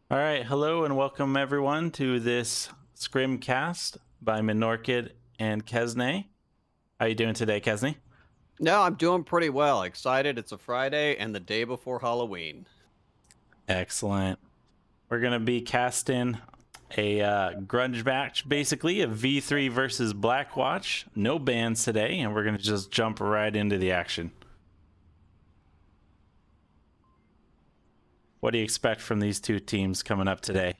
All right, hello and welcome everyone to this ScrimCast by Monorchid and Kesney. How you doing today, Kesney? No, I'm doing pretty well. Excited. It's a Friday and the day before Halloween. Excellent. We're gonna be casting a grunge match, basically a V3 versus BlackWatch. No bans today, and we're gonna just jump right into the action. What do you expect from these two teams coming up today?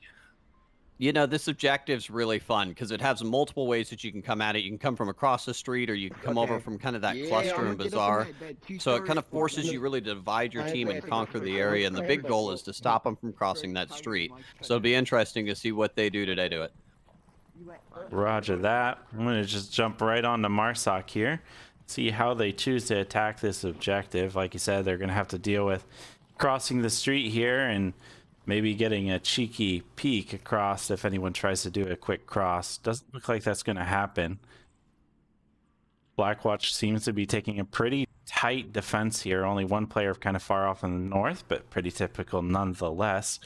You know, this objective's really fun because it has multiple ways that you can come at it. You can come from across the street or you can come over from kind of that cluster and bazaar. So it kind of forces you really to divide your team and conquer the area. And the big goal is to stop them from crossing that street. So it'll be interesting to see what they do today to it. Roger that. I'm gonna just jump right on to Marsoc here. See how they choose to attack this objective. Like you said, they're gonna have to deal with crossing the street here and maybe getting a cheeky peek across if anyone tries to do a quick cross. Doesn't look like that's gonna happen. Blackwatch seems to be taking a pretty tight defense here. Only one player kind of far off in the north, but pretty typical nonetheless.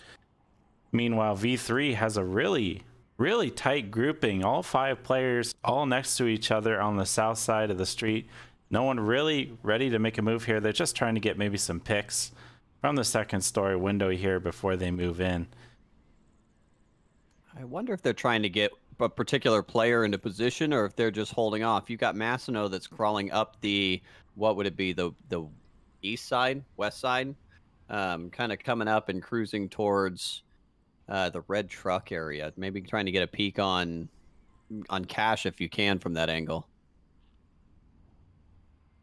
Meanwhile, V3 has a really tight grouping. All 5 players all next to each other on the south side of the street. No one really ready to make a move here. They're just trying to get maybe some picks from the second story window here before they move in. I wonder if they're trying to get a particular player into position or if they're just holding off. You've got Massino that's crawling up what would it be, the east side, west side, kind of coming up and cruising towards the red truck area. Maybe trying to get a peek on Cash if you can from that angle.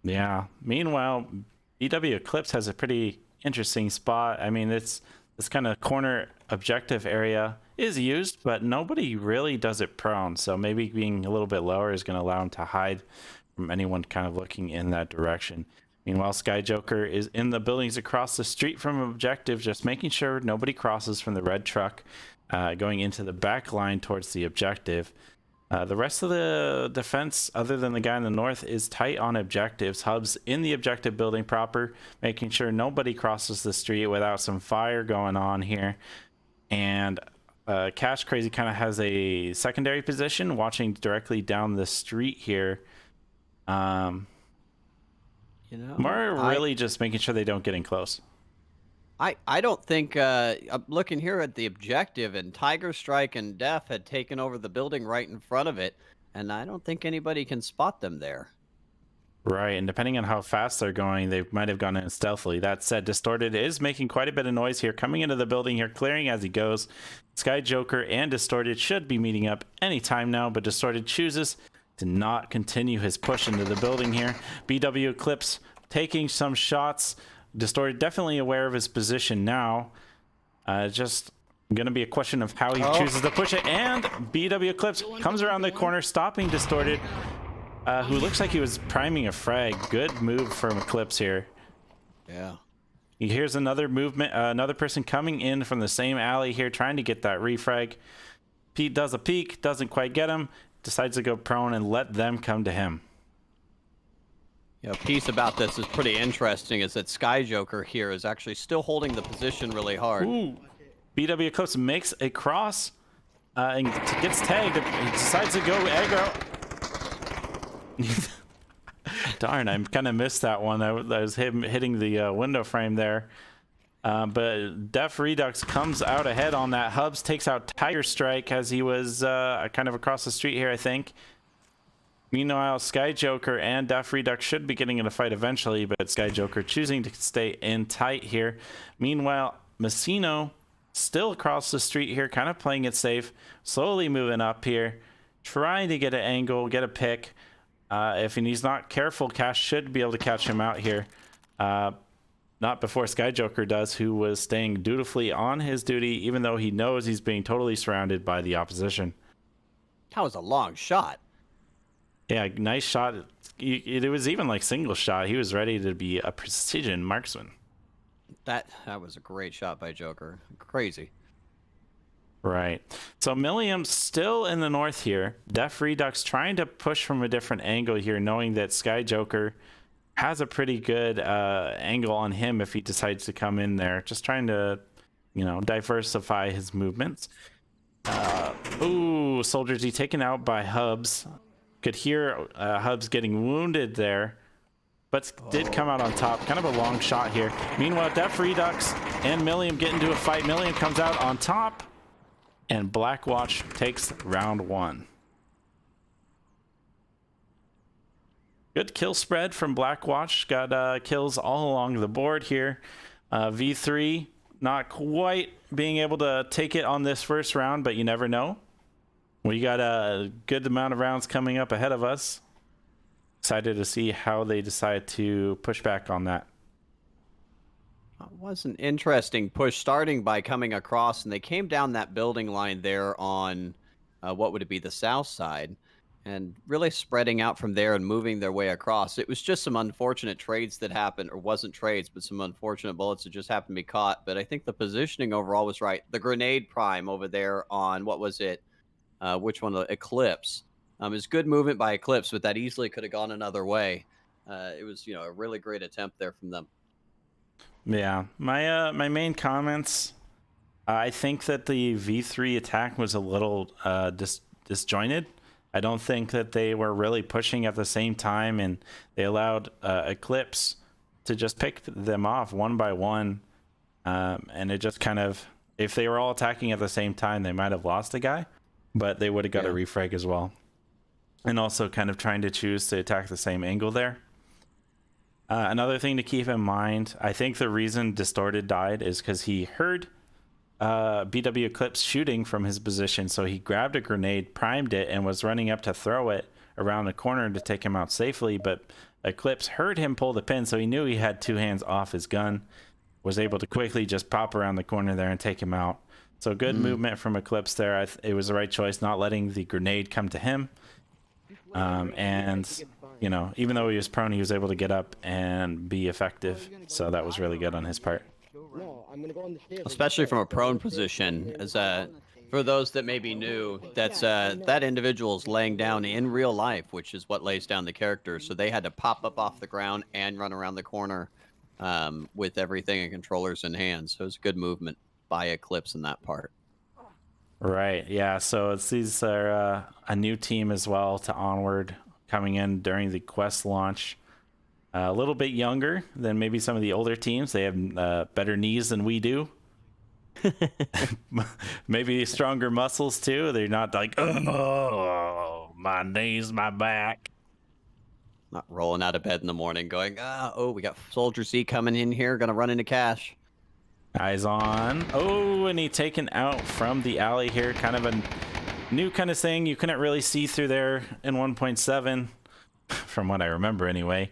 Yeah. Meanwhile, BW Eclipse has a pretty interesting spot. I mean, this kind of corner objective area is used, but nobody really does it prone. So maybe being a little bit lower is going to allow him to hide from anyone kind of looking in that direction. Meanwhile, Sky Joker is in the buildings across the street from objective, just making sure nobody crosses from the red truck, going into the back line towards the objective. The rest of the defense, other than the guy in the north, is tight on objectives. Hubs in the objective building proper, making sure nobody crosses the street without some fire going on here. And Cash Crazy kind of has a secondary position, watching directly down the street here. More really just making sure they don't get in close. I don't think I'm looking here at the objective, and Tiger Strike and Def had taken over the building right in front of it, and I don't think anybody can spot them there. Right, and depending on how fast they're going, they might have gone in stealthily. That said, Distorted is making quite a bit of noise here, coming into the building here, clearing as he goes. Sky Joker and Distorted should be meeting up anytime now, but Distorted chooses to not continue his push into the building here. BW Eclipse taking some shots. Distorted definitely aware of his position now. Just gonna be a question of how he chooses to push it, and BW Eclipse comes around the corner, stopping Distorted, who looks like he was priming a frag. Good move from Eclipse here. Yeah. He hears another movement, another person coming in from the same alley here, trying to get that refrag. Pete does a peek, doesn't quite get him, decides to go prone and let them come to him. Yeah, a piece about this is pretty interesting is that Sky Joker here is actually still holding the position really hard. Ooh. BW Eclipse makes a cross and gets tagged. He decides to go aggro. Darn, I kind of missed that one. I was hitting the window frame there. But Def Redux comes out ahead on that. Hubs takes out Tiger Strike as he was kind of across the street here, I think. Meanwhile, Sky Joker and Def Redux should be getting in a fight eventually, but Sky Joker choosing to stay in tight here. Meanwhile, Massino still across the street here, kind of playing it safe, slowly moving up here, trying to get an angle, get a pick. If he's not careful, Cash should be able to catch him out here. Not before Sky Joker does, who was staying dutifully on his duty, even though he knows he's being totally surrounded by the opposition. That was a long shot. Yeah, nice shot. It was even like single shot. He was ready to be a precision marksman. That was a great shot by Joker. Crazy. Right. So Milliam's still in the north here. Def Redux trying to push from a different angle here, knowing that Sky Joker has a pretty good angle on him if he decides to come in there. Just trying to you know, diversify his movements. Ooh, Soldier Z taken out by Hubs. Could hear Hubs getting wounded there, but did come out on top. Kind of a long shot here. Meanwhile, Def Redux and Milliam get into a fight. Milliam comes out on top, and BlackWatch takes round 1. Good kill spread from BlackWatch. Got kills all along the board here. V3 not quite being able to take it on this first round, but you never know. We got a good amount of rounds coming up ahead of us. Excited to see how they decide to push back on that. It was an interesting push, starting by coming across, and they came down that building line there on what would it be, the south side, and really spreading out from there and moving their way across. It was just some unfortunate trades that happened, or wasn't trades, but some unfortunate bullets that just happened to be caught. But I think the positioning overall was right. The grenade prime over there on, what was it? Which one? The Eclipse. Is good movement by Eclipse, but that easily could have gone another way. It was, you know, a really great attempt there from them. Yeah, my main comments. I think that the V3 attack was a little disjointed. I don't think that they were really pushing at the same time, and they allowed Eclipse to just pick them off one by one. And it just kind of, if they were all attacking at the same time, they might have lost a guy, but they would have got a refrag as well. And also kind of trying to choose to attack the same angle there. Another thing to keep in mind, I think the reason Distorted died is because he heard BW Eclipse shooting from his position, so he grabbed a grenade, primed it, and was running up to throw it around the corner to take him out safely, but Eclipse heard him pull the pin, so he knew he had 2 hands off his gun, was able to quickly just pop around the corner there and take him out. So good movement from Eclipse there. It was the right choice, not letting the grenade come to him. And, you know, even though he was prone, he was able to get up and be effective, so that was really good on his part. Especially from a prone position, as for those that may be new, that's that individual's laying down in real life, which is what lays down the character. So they had to pop up off the ground and run around the corner with everything and controllers in hand. So it was good movement by Eclipse in that part. Right, yeah, so these are a new team as well to Onward, coming in during the quest launch. A little bit younger than maybe some of the older teams. They have better knees than we do. Maybe stronger muscles too. They're not like, oh, my knees, my back. Not rolling out of bed in the morning going, oh, we got Soldier Z coming in here, gonna run into cash. Eyes on. Oh, and he taken out from the alley here. Kind of a new kind of thing. You couldn't really see through there in 1.7, from what I remember anyway.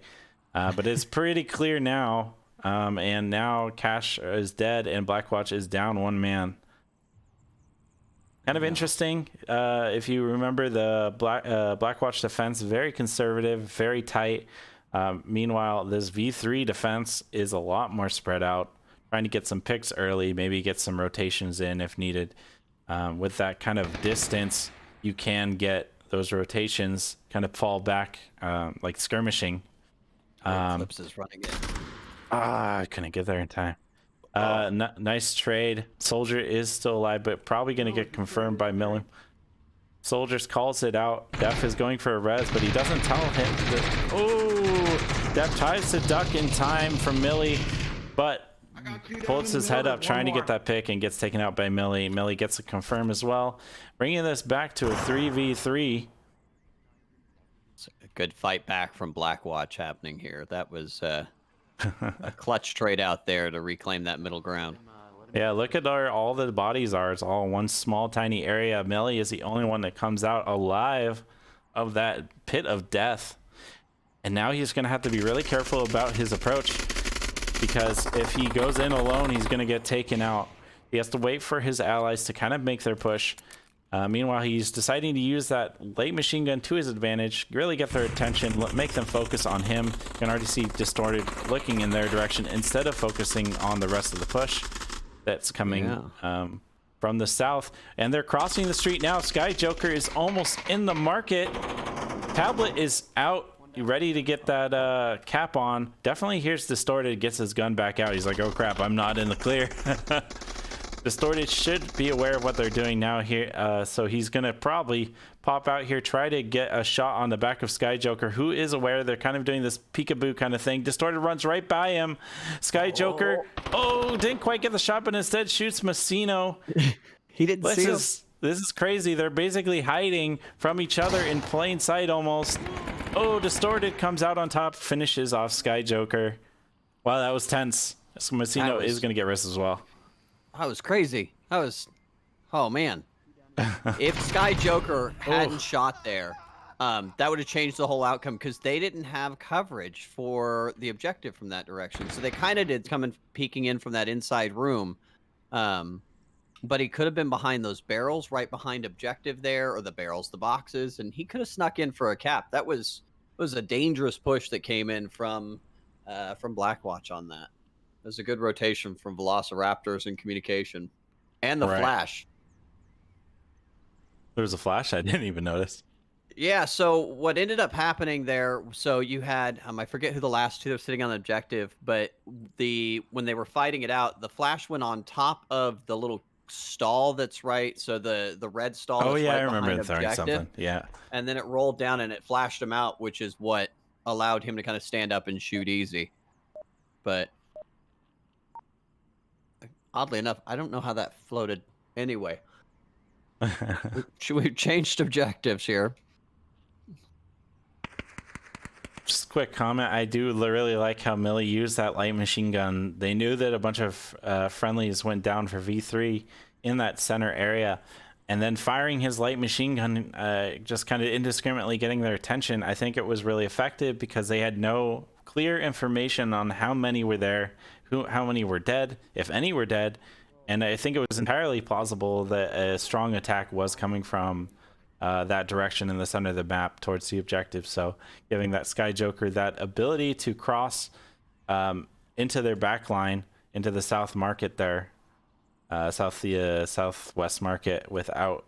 But it's pretty clear now. And now Cash is dead and BlackWatch is down 1 man. Kind of interesting. If you remember the BlackWatch defense, very conservative, very tight. Meanwhile, this V3 defense is a lot more spread out. Trying to get some picks early, maybe get some rotations in if needed. With that kind of distance, you can get those rotations kind of fall back, like skirmishing. Eclipse is running in. I couldn't get there in time. Nice trade. Soldier is still alive, but probably going to get confirmed by Milliam. Soldiers calls it out. Def is going for a res, but he doesn't tell him that. Oh, Def tries to duck in time from Millie, but pulls his head up trying to get that pick and gets taken out by Millie. Millie gets a confirm as well, bringing this back to a 3v3. It's a good fight back from BlackWatch happening here. That was a clutch trade out there to reclaim that middle ground. Yeah, look at all the bodies are. It's all one small tiny area. Millie is the only one that comes out alive of that pit of death. And now he's going to have to be really careful about his approach, because if he goes in alone, he's going to get taken out. He has to wait for his allies to kind of make their push. Meanwhile, he's deciding to use that late machine gun to his advantage, really get their attention, make them focus on him. You can already see Distorted looking in their direction instead of focusing on the rest of the push that's coming from the south. And they're crossing the street now. Sky Joker is almost in the market. Tablet is out, ready to get that cap on. Definitely hears Distorted, gets his gun back out. He's like, oh crap, I'm not in the clear. Distorted should be aware of what they're doing now here, so he's gonna probably pop out here, try to get a shot on the back of Sky Joker, who is aware they're kind of doing this peekaboo kind of thing. Distorted runs right by him. Sky Joker, didn't quite get the shot, but instead shoots Messino. He didn't see him. This is crazy. They're basically hiding from each other in plain sight almost. Oh, Distorted comes out on top, finishes off Sky Joker. Wow, that was tense. Messino is gonna get risk as well. That was crazy. That was, oh man. If Sky Joker hadn't shot there, that would have changed the whole outcome because they didn't have coverage for the objective from that direction. So they kind of did come in peeking in from that inside room. But he could have been behind those barrels, right behind objective there, or the barrels, the boxes, and he could have snuck in for a cap. That was a dangerous push that came in from BlackWatch on that. It was a good rotation from Velociraptors in communication. And the flash. There was a flash? I didn't even notice. Yeah, so what ended up happening there, so you had, I forget who the last two that were sitting on the objective, but when they were fighting it out, the flash went on top of the little stall that's right, so the red stall that's right I remember behind throwing something. Yeah. And then it rolled down and it flashed him out, which is what allowed him to kind of stand up and shoot easy. But oddly enough, I don't know how that floated anyway. We've changed objectives here. Just a quick comment. I do really like how Millie used that light machine gun. They knew that a bunch of friendlies went down for V3 in that center area. And then firing his light machine gun, just kind of indiscriminately getting their attention, I think it was really effective because they had no clear information on how many were there, how many were dead, if any were dead. And I think it was entirely plausible that a strong attack was coming from that direction in the center of the map towards the objective. So giving that Sky Joker that ability to cross into their back line, into the south market there, southwest market without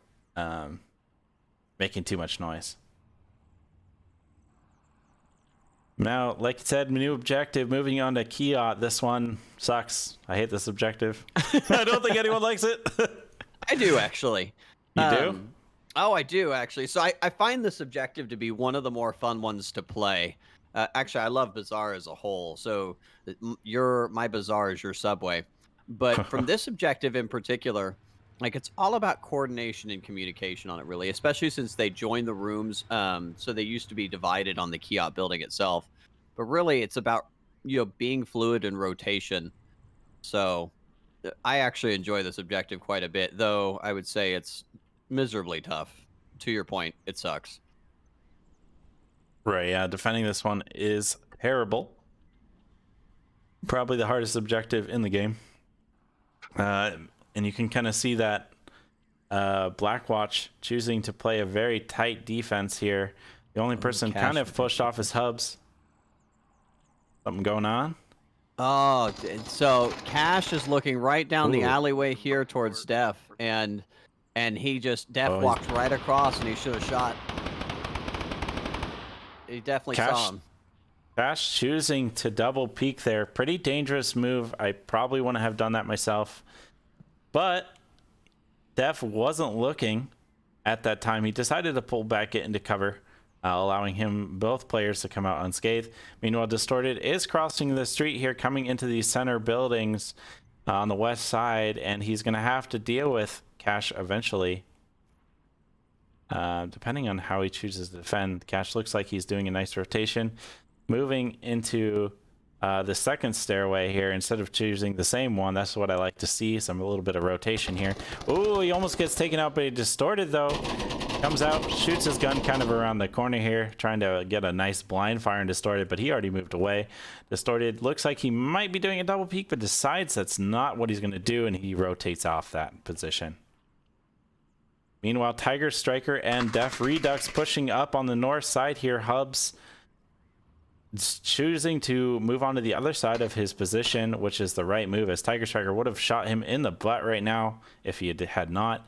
making too much noise. Now, like I said, new objective, moving on to Kiot. This one sucks. I hate this objective. I don't think anyone likes it. I do, actually. You do? Oh, I do, actually. So I find this objective to be one of the more fun ones to play. Actually, I love Bazaar as a whole. So my Bazaar is your Subway. But from this objective in particular, like, it's all about coordination and communication on it, really, especially since they joined the rooms. So they used to be divided on the Kiot building itself. But really, it's about, being fluid and rotation. So I actually enjoy this objective quite a bit, though I would say it's miserably tough. To your point, it sucks. Right, yeah. Defending this one is terrible. Probably the hardest objective in the game. And you can kind of see that BlackWatch choosing to play a very tight defense here. The only person kind of pushed off his hubs. Something going on? Oh, so Cash is looking right down the alleyway here towards Def, and Def walked right across, and he should have shot. He definitely saw him. Cash choosing to double peek there. Pretty dangerous move. I probably wouldn't have done that myself. But Def wasn't looking at that time. He decided to pull back it into cover, allowing both players to come out unscathed. Meanwhile, Distorted is crossing the street here, coming into these center buildings on the west side, and he's going to have to deal with Cash eventually. Depending on how he chooses to defend, Cash looks like he's doing a nice rotation, moving into the second stairway here instead of choosing the same one. That's what I like to see, a little bit of rotation here. Oh, he almost gets taken out, but he Distorted though. Comes out, shoots his gun kind of around the corner here, trying to get a nice blind fire and Distorted, but he already moved away. Distorted looks like he might be doing a double peek, but decides that's not what he's going to do, and he rotates off that position. Meanwhile, Tiger Striker and Def Redux pushing up on the north side here. Hubs choosing to move on to the other side of his position, which is the right move, as Tiger Striker would have shot him in the butt right now if he had not.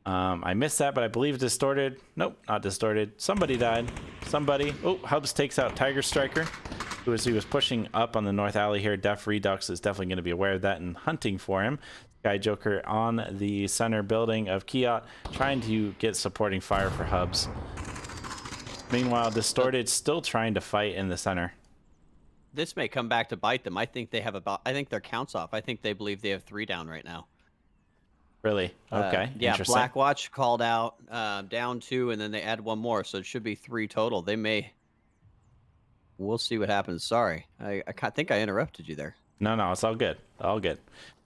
I missed that, but I believe Distorted. Nope, not Distorted. Somebody died. Somebody. Oh, Hubs takes out Tiger Striker. As he was pushing up on the north alley here, Def Redux is definitely going to be aware of that and hunting for him. Sky Joker on the center building of Kiat, trying to get supporting fire for Hubs. Meanwhile, Distorted still trying to fight in the center. This may come back to bite them. I think they have I think their count's off. I think they believe they have 3 down right now. Really? Okay. Yeah, Interesting. BlackWatch called out down 2, and then they add 1 more, so it should be 3 total. They may. We'll see what happens. Sorry, I think I interrupted you there. No, it's all good. All good.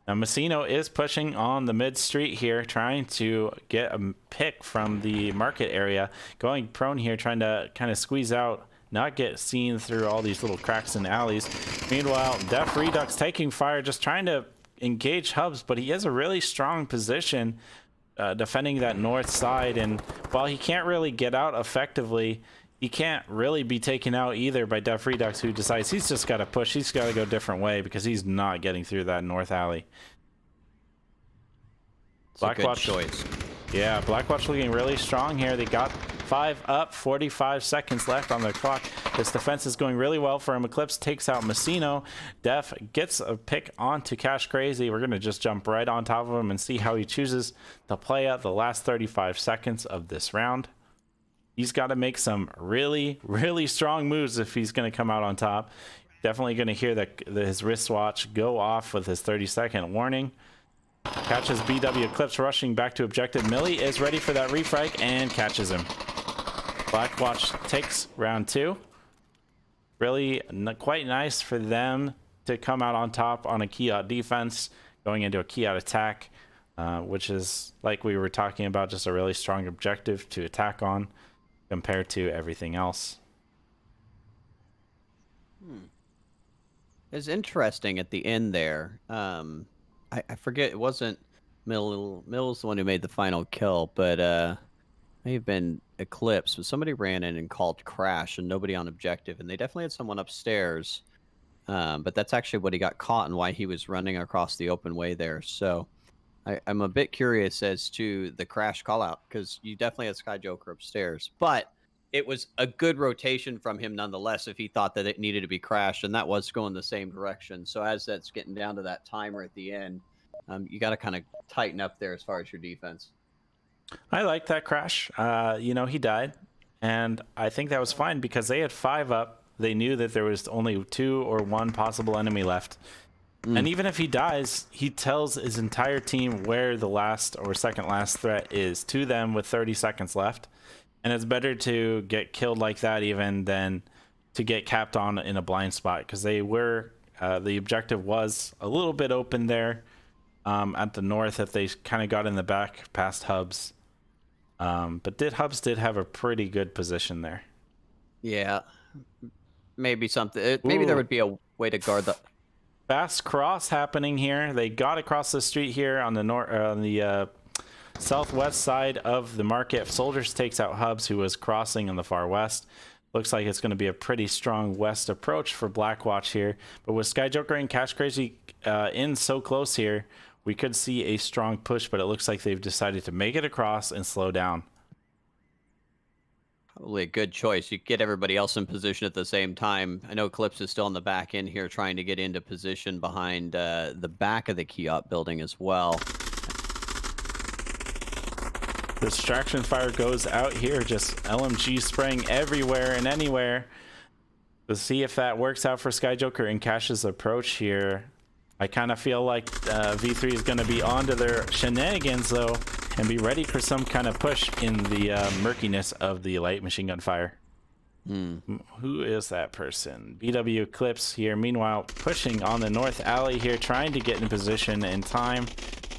Now, Messino is pushing on the mid street here, trying to get a pick from the market area. Going prone here, trying to kind of squeeze out, not get seen through all these little cracks and alleys. Meanwhile, Def Redux taking fire, just trying to engage Hubs, but he has a really strong position defending that north side. And while he can't really get out effectively, he can't really be taken out either by Def Redux, who decides he's just got to push. He's got to go a different way because he's not getting through that north alley. BlackWatch choice. Yeah, BlackWatch looking really strong here. They got 5 up, 45 seconds left on the clock. This defense is going really well for him. Eclipse takes out Messino. Def gets a pick onto Cash Crazy. We're going to just jump right on top of him and see how he chooses to play out the last 35 seconds of this round. He's got to make some really, really strong moves if he's going to come out on top. Definitely going to hear his wristwatch go off with his 30-second warning. Catches BW Eclipse rushing back to objective. Millie is ready for that refrag and catches him. BlackWatch takes round 2. Really quite nice for them to come out on top on a Kiat defense, going into a Kiat attack, which is, like we were talking about, just a really strong objective to attack on compared to everything else. It's interesting at the end there. I forget, it wasn't Mill's the one who made the final kill, but may have been Eclipse, but somebody ran in and called crash and nobody on objective, and they definitely had someone upstairs, but that's actually what he got caught and why he was running across the open way there. So I'm a bit curious as to the crash call out, because you definitely had Sky Joker upstairs, but it was a good rotation from him nonetheless if he thought that it needed to be crashed, and that was going the same direction. So as that's getting down to that timer at the end, you got to kind of tighten up there as far as your defense. I like that crash. You know, he died, and I think that was fine because they had 5 up. They knew that there was only 2 or 1 possible enemy left. And even if he dies, he tells his entire team where the last or second last threat is to them with 30 seconds left. And it's better to get killed like that even than to get capped on in a blind spot, because they were the objective was a little bit open there at the north if they kind of got in the back past Hubs. But Hubs did have a pretty good position there. Yeah. Maybe something. Maybe there would be a way to guard the fast cross happening here. They got across the street here on the southwest side of the market. Soldiers takes out Hubs, who was crossing on the far west. Looks like it's going to be a pretty strong west approach for BlackWatch here. But with Sky Joker and Cash Crazy in so close here, we could see a strong push, but it looks like they've decided to make it across and slow down. Probably a good choice. You get everybody else in position at the same time. I know Eclipse is still on the back end here trying to get into position behind the back of the Kiat building as well. Distraction fire goes out here, just LMG spraying everywhere and anywhere. Let's see if that works out for Sky Joker and Cash's approach here. I kind of feel like V3 is going to be onto their shenanigans though, and be ready for some kind of push in the murkiness of the light machine gun fire. Who is that person? BW Eclipse here, meanwhile pushing on the north alley here, trying to get in position in time.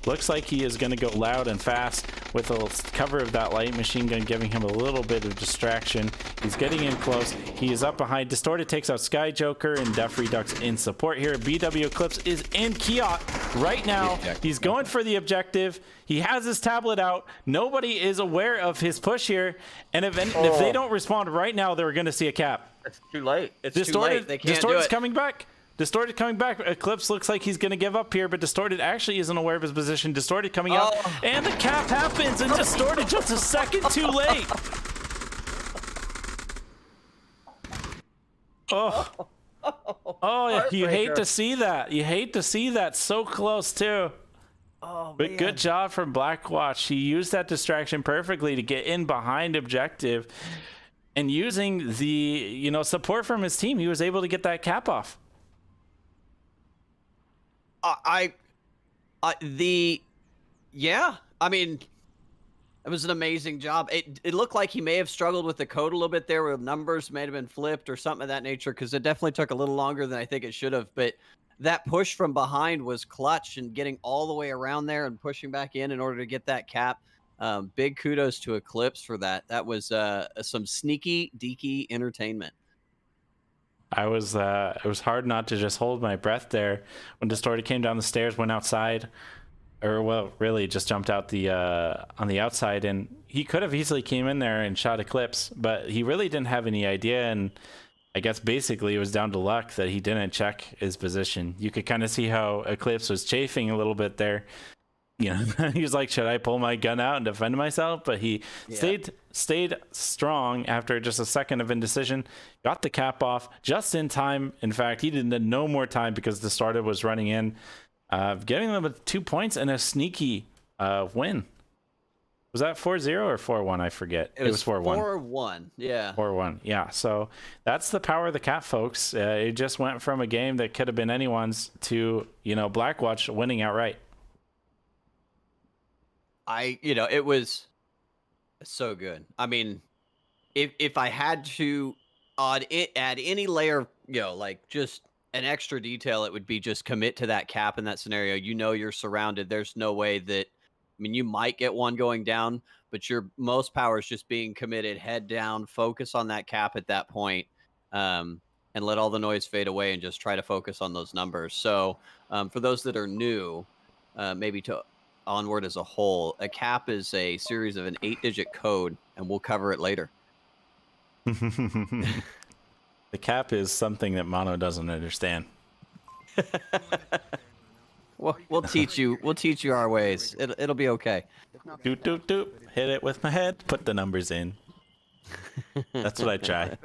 Looks like he is going to go loud and fast with the cover of that light machine gun giving him a little bit of distraction. He's getting in close. He is up behind. Distorted takes out Sky Joker and Def Redux in support here. BW Eclipse is in Kiat right now. He's going for the objective. He has his tablet out. Nobody is aware of his push here. And if they don't respond right now, they're going to see a cap. It's too late. It's Distorted, too late. They can't Distorted's do it. coming back. Distorted coming back. Eclipse looks like he's going to give up here, but Distorted actually isn't aware of his position. Distorted coming up, and the cap happens, and Distorted just a second too late. Oh, Oh, yeah, you hate Heartbreaker. to see that. You hate to see that so close too. Oh, But man. good job from BlackWatch. He used that distraction perfectly to get in behind objective, and using the support from his team, he was able to get that cap off. Yeah, I mean, it was an amazing job. It looked like he may have struggled with the code a little bit there, where numbers may have been flipped or something of that nature, because it definitely took a little longer than I think it should have. But that push from behind was clutch, and getting all the way around there and pushing back in order to get that cap. Big kudos to Eclipse for that. That was some sneaky deaky entertainment. It was hard not to just hold my breath there when Distorted came down the stairs, went outside, or well, really just jumped out the on the outside, and he could have easily came in there and shot Eclipse, but he really didn't have any idea, and I guess basically it was down to luck that he didn't check his position. You could kind of see how Eclipse was chafing a little bit there. He was like, should I pull my gun out and defend myself? But he stayed strong after just a second of indecision, got the cap off just in time. In fact, he didn't need no more time because the starter was running in, giving them 2 points and a sneaky win. Was that 4-0 or 4-1? I forget. It was 4-1. 4-1. Yeah. 4-1. Yeah. So that's the power of the cap, folks. It just went from a game that could have been anyone's to, BlackWatch winning outright. It was so good. I mean, if I had to add any layer, like just an extra detail, it would be just commit to that cap in that scenario. You're surrounded. There's no way that, you might get one going down, but your most power is just being committed, head down, focus on that cap at that point, and let all the noise fade away and just try to focus on those numbers. So for those that are new, maybe to Onward as a whole, a cap is a series of an 8-digit code, and we'll cover it later. The cap is something that Mono doesn't understand. We'll teach you. We'll teach you our ways. It'll be okay. Doop doop doop. Hit it with my head. Put the numbers in. That's what I try.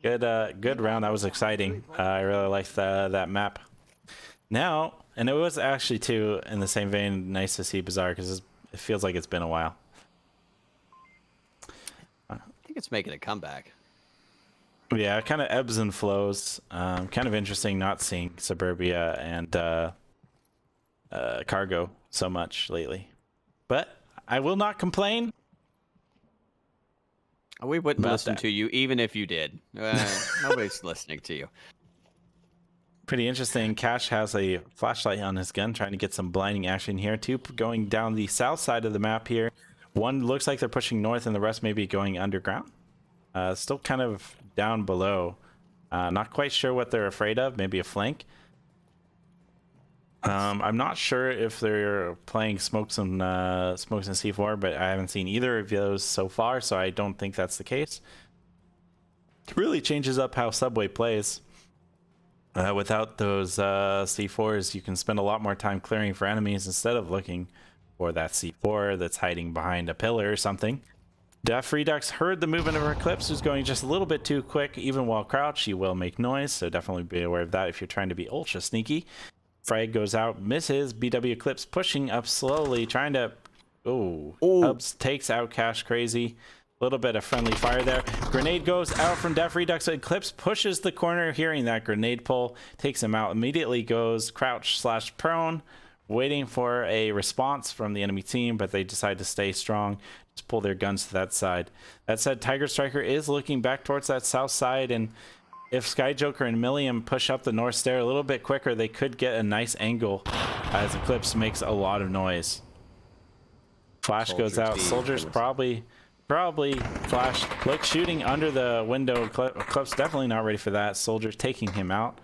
Good round. That was exciting. I really liked that map. Now, and it was actually too, in the same vein, nice to see Bizarre because it feels like it's been a while. I think it's making a comeback. Yeah, it kind of ebbs and flows. Kind of interesting not seeing Suburbia and Cargo so much lately. But I will not complain. We wouldn't listen to you even if you did. Nobody's listening to you. Pretty interesting. Cash has a flashlight on his gun, trying to get some blinding action here. Two going down the south side of the map here. One looks like they're pushing north, and the rest may be going underground. Still kind of down below. Not quite sure what they're afraid of. Maybe a flank. I'm not sure if they're playing smokes and C4, but I haven't seen either of those so far, so I don't think that's the case. It really changes up how Subway plays. Without those C4s, you can spend a lot more time clearing for enemies instead of looking for that C4 that's hiding behind a pillar or something. Def Redux heard the movement of Eclipse, who's going just a little bit too quick. Even while crouched, he will make noise, so definitely be aware of that if you're trying to be ultra sneaky. Frag goes out, misses. BW Eclipse pushing up slowly, trying to... Hubs takes out Cash Crazy. A little bit of friendly fire there. Grenade goes out from Def Redux. Eclipse pushes the corner, hearing that grenade pull, takes him out. Immediately goes crouch/prone, waiting for a response from the enemy team, but they decide to stay strong, just pull their guns to that side. That said, Tiger Striker is looking back towards that south side, and if Sky Joker and Milliam push up the north stair a little bit quicker, they could get a nice angle as Eclipse makes a lot of noise. Flash goes out. Soldiers probably Flash look shooting under the window. Eclipse definitely not ready for that. Soldier taking him out.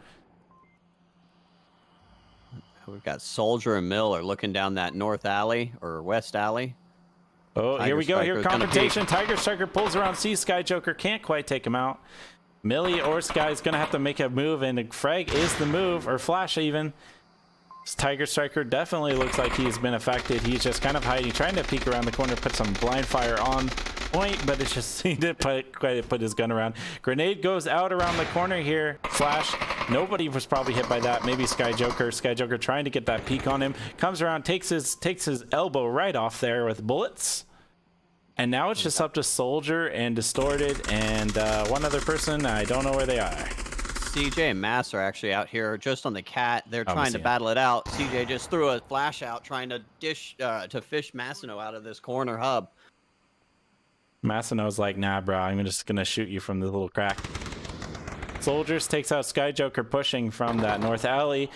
We've got Soldier and Mill are looking down that north alley or west alley. Oh, here we go. Here confrontation. Tiger Striker pulls around. Sees Sky Joker, can't quite take him out. Millie or Sky is gonna have to make a move, and Frag is the move, or Flash even. Tiger Striker definitely looks like he's been affected. He's just kind of hiding, trying to peek around the corner, put some blind fire on point, but it's just he didn't quite put his gun around. Grenade goes out around the corner here. Flash. Nobody was probably hit by that. Maybe Sky Joker. Sky Joker trying to get that peek on him. Comes around, takes his elbow right off there with bullets. And now it's just up to Soldier and Distorted and one other person. I don't know where they are. CJ and Mass are actually out here just on the cat. They're trying to battle it out. CJ just threw a flash out trying to fish Massino out of this corner hub. Massino's like, nah, bro, I'm just gonna shoot you from the little crack. Soldiers takes out Sky Joker pushing from that north alley.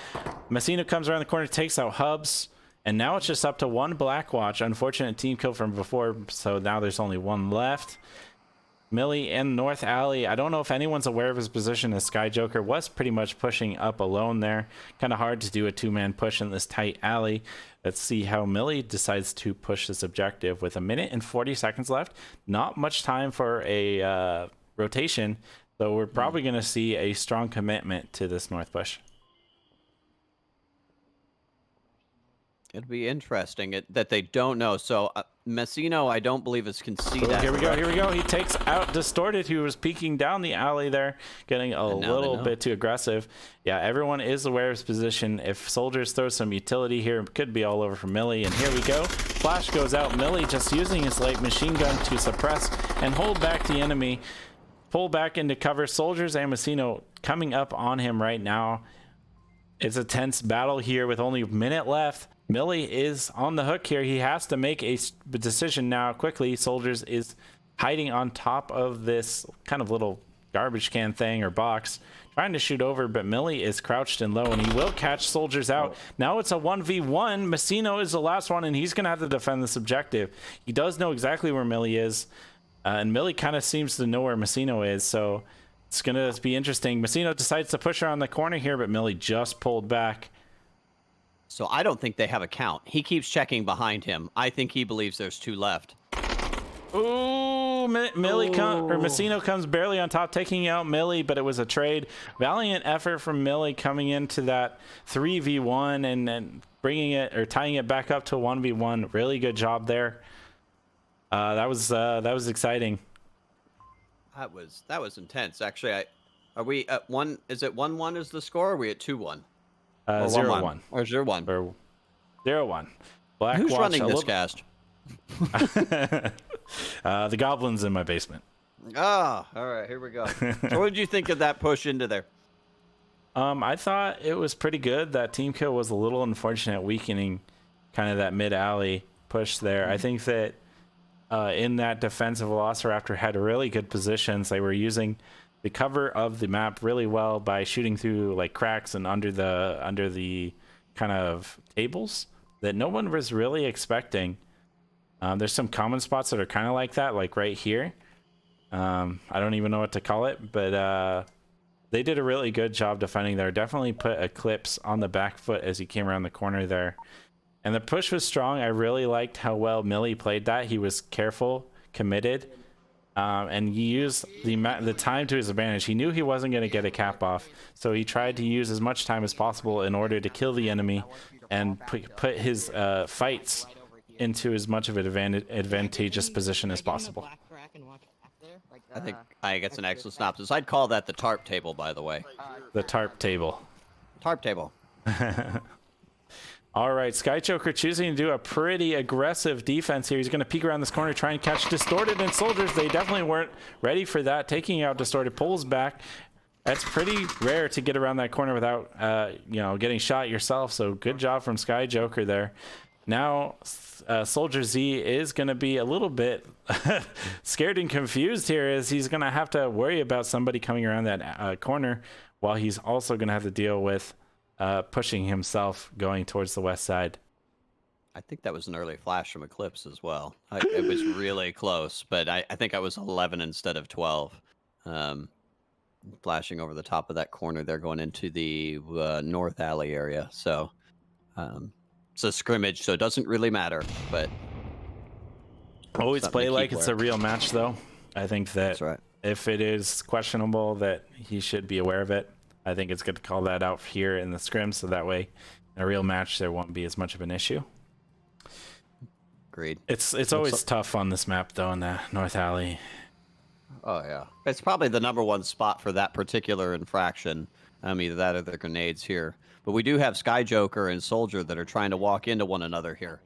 Massino comes around the corner, takes out Hubs, and now it's just up to one BlackWatch. Unfortunate team kill from before, so now there's only one left. Millie in North Alley. I don't know if anyone's aware of his position as Sky Joker was pretty much pushing up alone there. Kind of hard to do a two-man push in this tight alley. Let's see how Millie decides to push this objective with 1 minute and 40 seconds left. Not much time for a rotation, so we're probably going to see a strong commitment to this north push. It'll be interesting that they don't know. So Messino, I don't believe is conceded. Oh, here we go. He takes out Distorted, who was peeking down the alley there, getting a little bit too aggressive. Yeah, everyone is aware of his position. If Soldiers throw some utility here, it could be all over for Millie. And here we go. Flash goes out. Millie just using his light machine gun to suppress and hold back the enemy. Pull back into cover. Soldiers and Messino coming up on him right now. It's a tense battle here with only a minute left. Millie is on the hook here. He has to make a decision now quickly. Soldiers is hiding on top of this kind of little garbage can thing or box, trying to shoot over, but Millie is crouched and low, and he will catch Soldiers out. Now it's a 1v1. Messino is the last one, and he's going to have to defend this objective. He does know exactly where Millie is, and Millie kind of seems to know where Messino is, so it's going to be interesting. Messino decides to push around the corner here, but Millie just pulled back. So I don't think they have a count. He keeps checking behind him. I think he believes there's 2 left. Ooh, Messino comes barely on top, taking out Millie, but it was a trade. Valiant effort from Millie coming into that 3v1 and then bringing it or tying it back up to 1v1. Really good job there. That was exciting. That was intense. Actually, are we at 1? Is it 1-1 is the score? Or are we at 2-1? 0-1 or 0-1 or 0-1. BlackWatch. Who's running this cast? The goblins in my basement. All right, here we go. So what did you think of that push into there? I thought it was pretty good. That team kill was a little unfortunate, weakening kind of that mid alley push there. I think that in that defensive Velociraptor had really good positions. They were using the cover of the map really well by shooting through like cracks and under the kind of tables that no one was really expecting. There's some common spots that are kind of like that, like right here. I don't even know what to call it, but they did a really good job defending there. Definitely put Eclipse on the back foot as he came around the corner there. And the push was strong. I really liked how well Millie played that. He was careful, committed. And he used the time to his advantage. He knew he wasn't going to get a cap off, so he tried to use as much time as possible in order to kill the enemy and put his fights into as much of an advantageous position as possible. I think that's an excellent synopsis. I'd call that the tarp table, by the way. The tarp table. Tarp table. All right, Sky Joker choosing to do a pretty aggressive defense here. He's going to peek around this corner, try and catch Distorted and Soldiers. They definitely weren't ready for that. Taking out Distorted, pulls back. That's pretty rare to get around that corner without, getting shot yourself. So good job from Sky Joker there. Now, Soldier Z is going to be a little bit scared and confused here, as he's going to have to worry about somebody coming around that corner, while he's also going to have to deal with pushing himself going towards the west side. I think that was an early flash from Eclipse as well. It was really close, but I think I was 11 instead of 12. Flashing over the top of that corner there, going into the north alley area. So it's a scrimmage, so it doesn't really matter. But always play like it's a real match, though. I think that that's right. If it is questionable, that he should be aware of it. I think it's good to call that out here in the scrim, so that way in a real match there won't be as much of an issue. Agreed. It's always tough on this map though in the North Alley. Oh yeah, it's probably the #1 spot for that particular infraction. Either that or the grenades here. But we do have Sky Joker and Soldier that are trying to walk into one another here.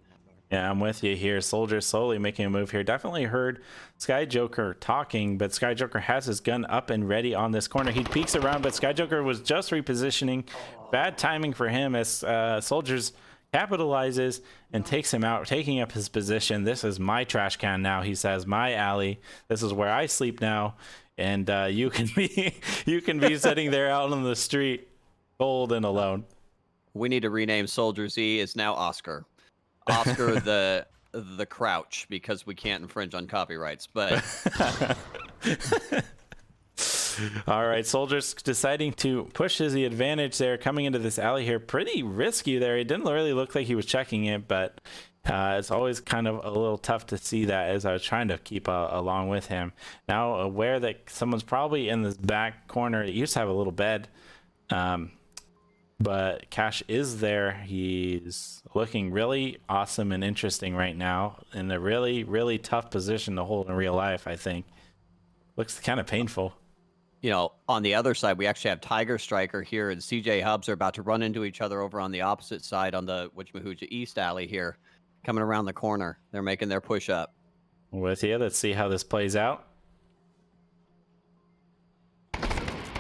Yeah, I'm with you here. Soldier slowly making a move here. Definitely heard Sky Joker talking, but Sky Joker has his gun up and ready on this corner. He peeks around, but Sky Joker was just repositioning. Bad timing for him as Soldiers capitalizes and takes him out, taking up his position. This is my trash can now, he says. My alley. This is where I sleep now, and you can be sitting there out on the street, cold and alone. We need to rename Soldier Z. It's now Oscar. Oscar the Crouch, because we can't infringe on copyrights. But all right, Soldiers deciding to push the advantage there, coming into this alley here. Pretty risky there. It didn't really look like he was checking it, but it's always kind of a little tough to see that as I was trying to keep along with him. Now aware that someone's probably in this back corner. It used to have a little bed, but Cash is there. He's looking really awesome and interesting right now in a really, really tough position to hold in real life, I think. Looks kind of painful. You know, on the other side, we actually have Tiger Striker here, and CJ Hubs are about to run into each other over on the opposite side on the Witchmahuja East Alley here, coming around the corner. They're making their push up. With you, let's see how this plays out.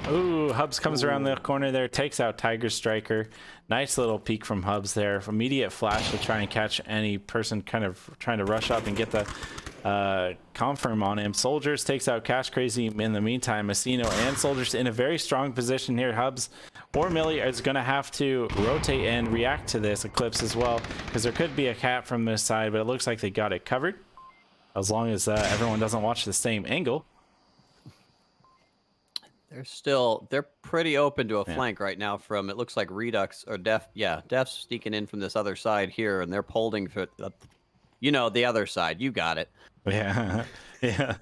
Ooh, Hubs comes around the corner there, takes out Tiger Striker. Nice little peek from Hubs there. Immediate flash to try and catch any person kind of trying to rush up and get the confirm on him. Soldiers takes out Cash Crazy in the meantime. Messino and Soldiers in a very strong position here. Hubs or Millie is going to have to rotate and react to this Eclipse as well, because there could be a cap from this side, but it looks like they got it covered as long as everyone doesn't watch the same angle. They're pretty open to a flank right now from, it looks like Redux or Def. Yeah, Def's sneaking in from this other side here, and they're holding for, the other side. You got it. Yeah, yeah.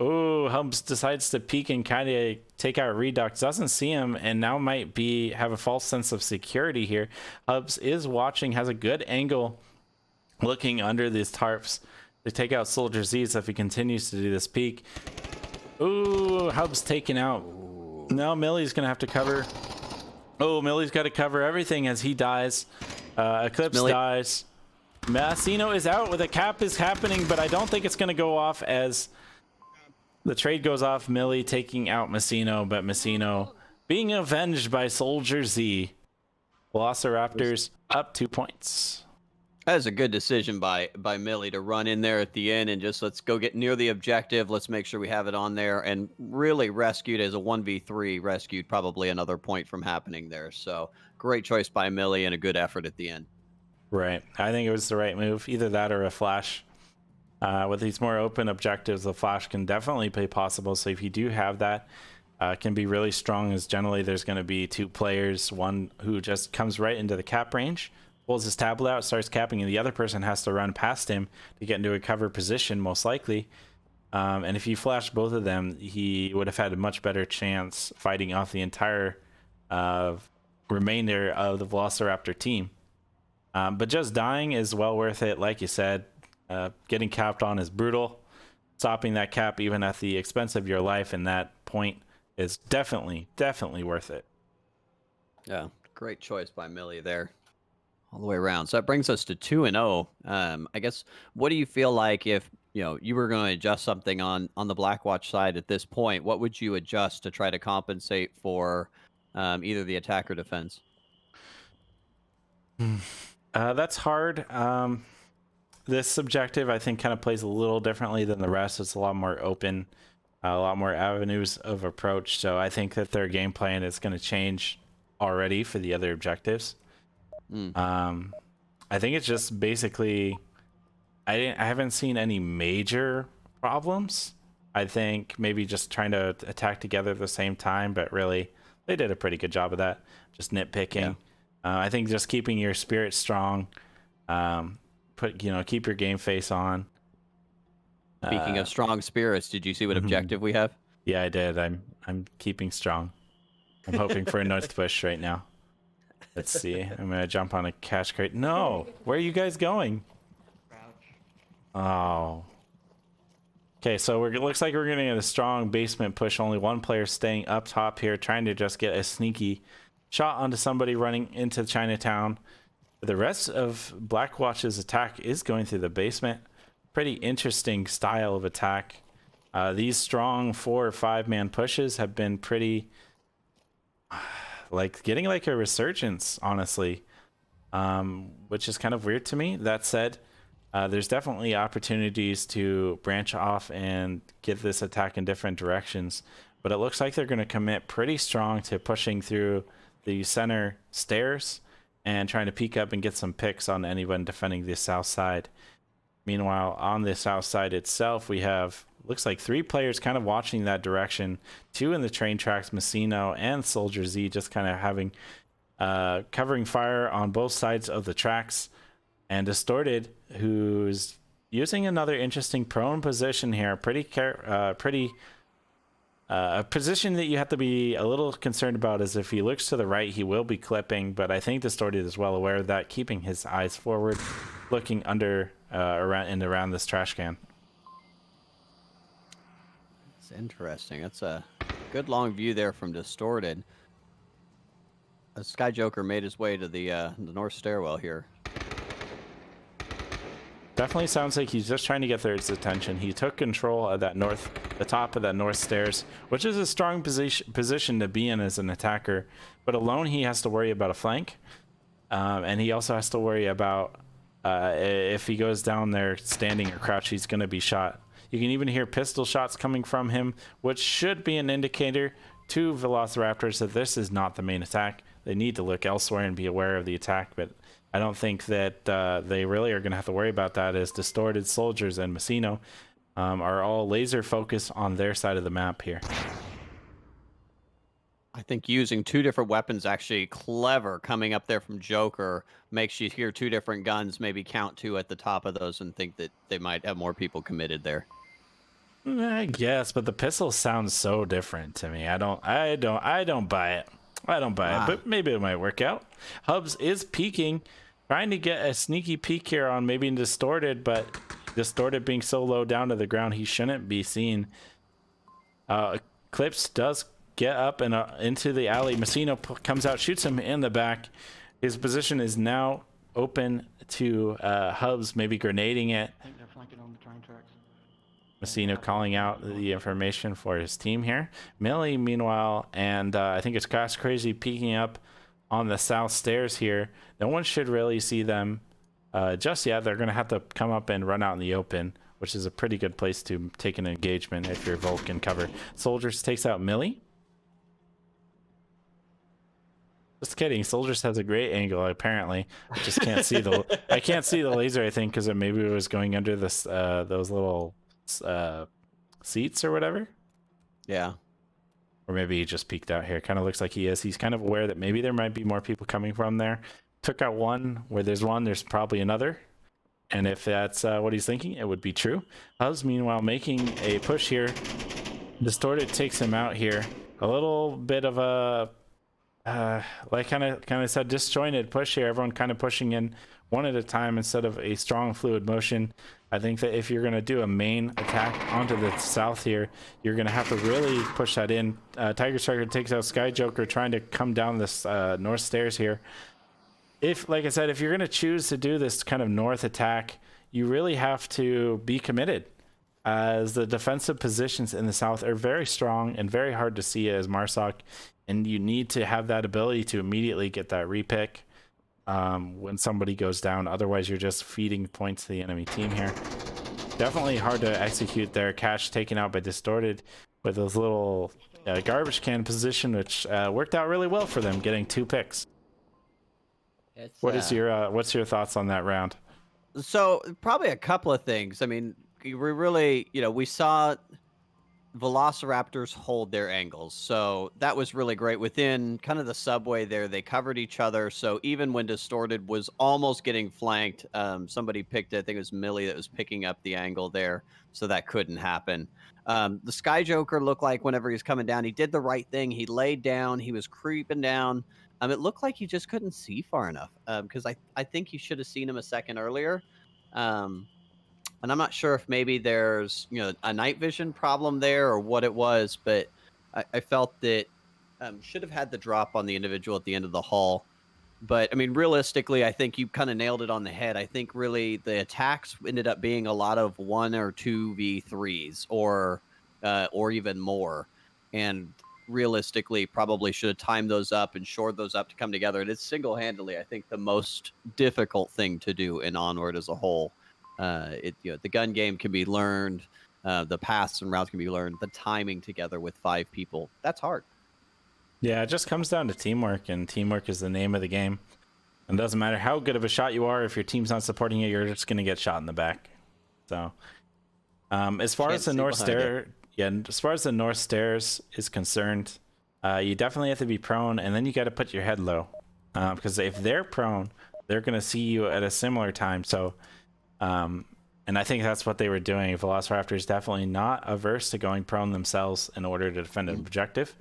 Oh, Hubs decides to peek and kind of take out Redux. Doesn't see him, and now might have a false sense of security here. Hubs is watching, has a good angle, looking under these tarps to take out Soldier Z if he continues to do this peek. Ooh, Hubs taken out. Now Millie's gonna have to cover. Oh, Millie's got to cover everything as he dies. Eclipse dies. Massino is out with a cap is happening, but I don't think it's gonna go off as the trade goes off. Millie taking out Massino, but Massino being avenged by Soldier Z. Velociraptors up 2 points. That is a good decision by Millie to run in there at the end and just let's go get near the objective. Let's make sure we have it on there, and really rescued as a 1v3, rescued probably another point from happening there. So great choice by Millie and a good effort at the end. Right. I think it was the right move. Either that or a flash. With these more open objectives, the flash can definitely be possible. So if you do have that, can be really strong, as generally there's going to be two players, one who just comes right into the cap range, pulls his tablet out, starts capping, and the other person has to run past him to get into a cover position, most likely. And if you flash both of them, he would have had a much better chance fighting off the entire remainder of the Velociraptor team. But just dying is well worth it. Like you said, getting capped on is brutal. Stopping that cap even at the expense of your life in that point is definitely worth it. Yeah, great choice by Millie there. All the way around. So that brings us to 2-0. I guess, what do you feel like if you were going to adjust something on the BlackWatch side at this point? What would you adjust to try to compensate for either the attack or defense? That's hard. This objective, I think, kind of plays a little differently than the rest. It's a lot more open, a lot more avenues of approach. So I think that their game plan is going to change already for the other objectives. I think it's just basically I haven't seen any major problems. I think maybe just trying to attack together at the same time, but really they did a pretty good job of that, just nitpicking. I think just keeping your spirit strong, keep your game face on. Speaking of strong spirits, did you see what objective we have? Yeah, I did. I'm keeping strong. I'm hoping for a north push right now. Let's see. I'm gonna jump on a cash crate. No, where are you guys going? Oh. Okay, so it looks like we're getting a strong basement push. Only one player staying up top here, trying to just get a sneaky shot onto somebody running into Chinatown. The rest of BlackWatch's attack is going through the basement. Pretty interesting style of attack. These strong 4 or 5 man pushes have been pretty, like, getting like a resurgence, honestly, which is kind of weird to me. That said, there's definitely opportunities to branch off and get this attack in different directions, but it looks like they're going to commit pretty strong to pushing through the center stairs and trying to peek up and get some picks on anyone defending the south side. Meanwhile, on the south side itself, we have, looks like 3 players kind of watching that direction. 2 in the train tracks, Messino and Soldier Z, just kind of having covering fire on both sides of the tracks. And Distorted, who's using another interesting prone position here, a position that you have to be a little concerned about is if he looks to the right, he will be clipping, but I think Distorted is well aware of that, keeping his eyes forward, looking under around this trash can. It's interesting. That's a good long view there from Distorted. A Sky Joker made his way to the north stairwell here. Definitely sounds like he's just trying to get Third's attention. He took control of the top of that north stairs, which is a strong position to be in as an attacker. But alone, he has to worry about a flank, and he also has to worry about if he goes down there standing or crouch, he's going to be shot. You can even hear pistol shots coming from him, which should be an indicator to Velociraptors that this is not the main attack. They need to look elsewhere and be aware of the attack, but I don't think that they really are going to have to worry about that, as Distorted, Soldiers, and Messino are all laser focused on their side of the map here. I think using 2 different weapons actually clever. Coming up there from Joker makes you hear 2 different guns, maybe count 2 at the top of those and think that they might have more people committed there. I guess, but the pistol sounds so different to me. I don't buy it. I don't buy it, but maybe it might work out. Hubs is peeking, trying to get a sneaky peek here on maybe Distorted, but Distorted being so low down to the ground, he shouldn't be seen. Clips does get up and into the alley. Messino comes out, shoots him in the back. His position is now open to Hubs, maybe grenading it. I think they're flanking on the train tracks. Messino calling out the information for his team here. Millie, meanwhile, and I think it's Crash Crazy peeking up on the south stairs here. No one should really see them just yet. They're going to have to come up and run out in the open, which is a pretty good place to take an engagement if you're Vulcan cover. Soldiers takes out Millie. Just kidding. Soldiers has a great angle apparently. I just can't see I can't see the laser, I think, because maybe it was going under this those little seats or whatever. Yeah. Or maybe he just peeked out here. Kind of looks like he is. He's kind of aware that maybe there might be more people coming from there. Took out one. Where there's one, there's probably another. And if that's what he's thinking, it would be true. Hubs, meanwhile, making a push here. Distorted takes him out here. A little bit of a like kind of said, disjointed push here. Everyone kind of pushing in one at a time instead of a strong fluid motion. I think that if you're going to do a main attack onto the south here, you're going to have to really push that in. Tiger Striker takes out Sky Joker, trying to come down this north stairs here. Like I said, if you're going to choose to do this kind of north attack, you really have to be committed, as the defensive positions in the south are very strong and very hard to see as Marsoc, and you need to have that ability to immediately get that repick when somebody goes down. Otherwise, you're just feeding points to the enemy team here. Definitely hard to execute there. Cash taken out by Distorted with those little garbage can position, which worked out really well for them, getting 2 picks. What's your thoughts on that round? So probably a couple of things. I mean, we really, we saw Velociraptors hold their angles. So that was really great. Within kind of the subway there, they covered each other. So even when Distorted was almost getting flanked, somebody picked it. I think it was Millie that was picking up the angle there. So that couldn't happen. The Sky Joker looked like whenever he was coming down, he did the right thing. He laid down. He was creeping down. It looked like he just couldn't see far enough, because I think he should have seen him a second earlier. and I'm not sure if maybe there's a night vision problem there or what it was, but I felt that should have had the drop on the individual at the end of the hall. But I mean, realistically, I think you kind of nailed it on the head. I think really the attacks ended up being a lot of 1 or 2 V3s or even more. And realistically, probably should have timed those up and shored those up to come together. And it's single-handedly, I think, the most difficult thing to do in Onward as a whole. The gun game can be learned, the paths and routes can be learned. The timing together with 5 people, that's hard. Yeah, it just comes down to teamwork, and teamwork is the name of the game. And it doesn't matter how good of a shot you are, if your team's not supporting you, you're just going to get shot in the back. So, as far as the north stair, as far as the north stairs is concerned, you definitely have to be prone, and then you got to put your head low, because if they're prone, they're going to see you at a similar time. So, and I think that's what they were doing. Velociraptor is definitely not averse to going prone themselves in order to defend an objective.